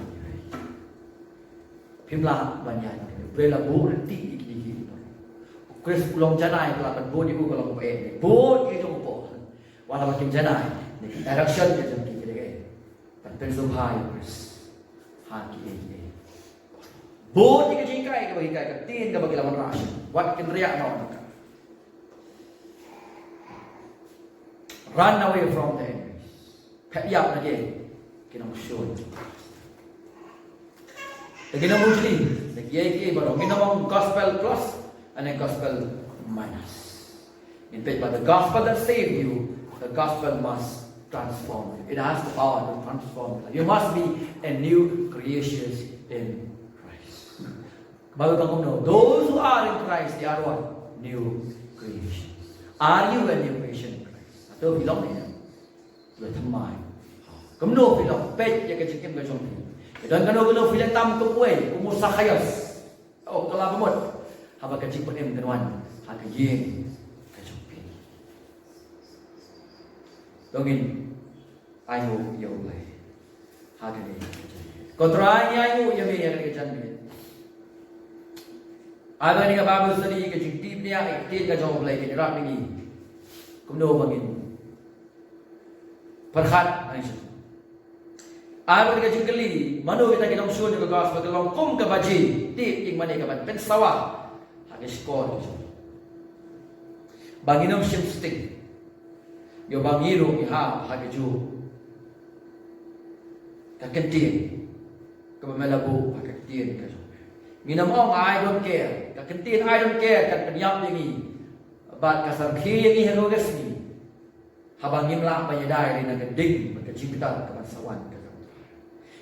pimla banyak bela bu ti iki kres ulong janai kala kan bu di ku kalau pe bu itu upo wala makin janai ni direction ya jong ki kire kan pensumhai kres ha ki Bot jika jingkai ke bagi kai tin ke bagi lawan ras. Wat ken riak no. Run away from the enemies. Pet yap lagi. Kena show. Lagi nak mujli. Lagi ye baru. Kita mau gospel plus and gospel minus. In fact, but the gospel that save you, the gospel must transform you. It has the power to transform you. You must be a new creation in Baru kamu know, those who are in Christ, they are what? New creation. Are you a new creation in Christ? Atau bilang ni, boleh temai. Kamu know bilang, pet jaga cikim ke jom ni. Dan kamu bilang bilang tam tu kuai, umur sakayas. Oh, kalau kamu, haba kecik penem kenuan, haba yen ke jom ni. Dongin, ayu yo boleh, haba ni. Kontranya ayu yang ni yang kerja ni. Ada ni kababu seni ke jingtip ni ak tin ka jong blai ke rak ni kumno bangin perhat ai se ada ni ka jingkeli manu kita ke dong sun ke gospel ke long kum ke baji ti ing mane ka ban pen sawa ha ke skor banginom sim stick yo bangiru ki ha ke ju ka kentin ke melabu ha ke tin ka Minam ong I don't care. Kakentin I don't care kan penyap ini. Bat kasar khi yang ini hero resmi. Habang ngimla panyadai ni nak ding berkecipitan ke sawan ke.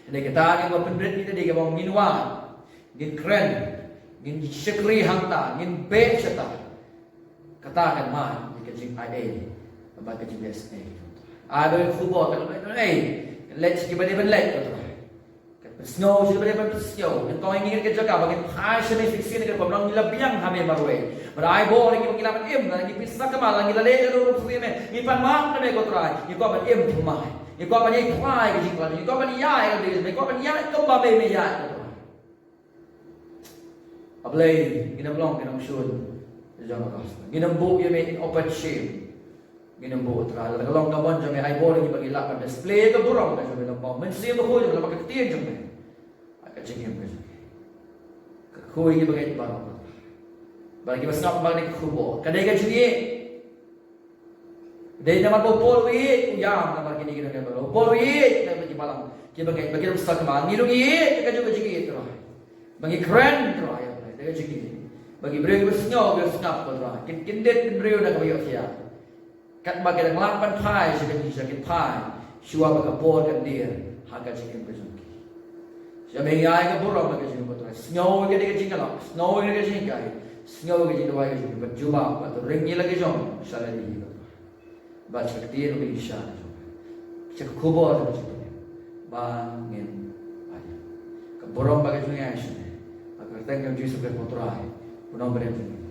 Jadi kita ni buat pendrit ni tadi ke bang minwa, ngin keren, ngin syekri hangta, ngin be ceta. Katakan man di kecing IA, bat kecing SNA. Ada football kan let's give it even let. Snow sudah berapa snow. Yang kau ingin kerja kau bagi passion ni fiksi ni kerja orang gila biang kami marway. Berai bo lagi bagi lapan lagi pisah kemal lagi lele jalur rusuh ni. Ipan mak ni kau try. Iku apa cumai. Iku apa ni kuai ke jingklan. Iku apa ni ya yang dia. Iku apa ni ya kau babe me ya. Ablay kita belum kena usul Jangan gospel. Ginambu ya may open shame. Ginambu tra. Lagalong kabon jame ay boring bagi lakan display ka burong ka jame lampaw. Mensi mo ko jame lapak ketiya jame. Kacingin ka jame. Kakuy bagi barang. Bagi mas nak bagi kubo. Kadai ka jame. Dahil naman po polwit, uyam naman kinikinig ng mga polwit, na bagi malang, bagi rusak naman, nilungit, kadyo ka jigit, bagi kren, daga jigit, bagi beriyo ka sinyo, bagi snap ko, kindit beriyo na kabayo siya, kat bagi naglapan pay, siya kanji siya pay, siya baga por kan dir, haka jigit berjungki. Siya may ngay ka burong baga jigit ko, sinyo ka diga jigit lang, sinyo ka diga jigit kay, sinyo ka jigit wai ka jigit, berjubah, bato ringi lagi jom, siya lagi jigit. Baca ketir lebih isya, cek kubur macam tu, bangin, ayah, keborong bagai sungai asy, agar tengok Yesus berputra, punong berem.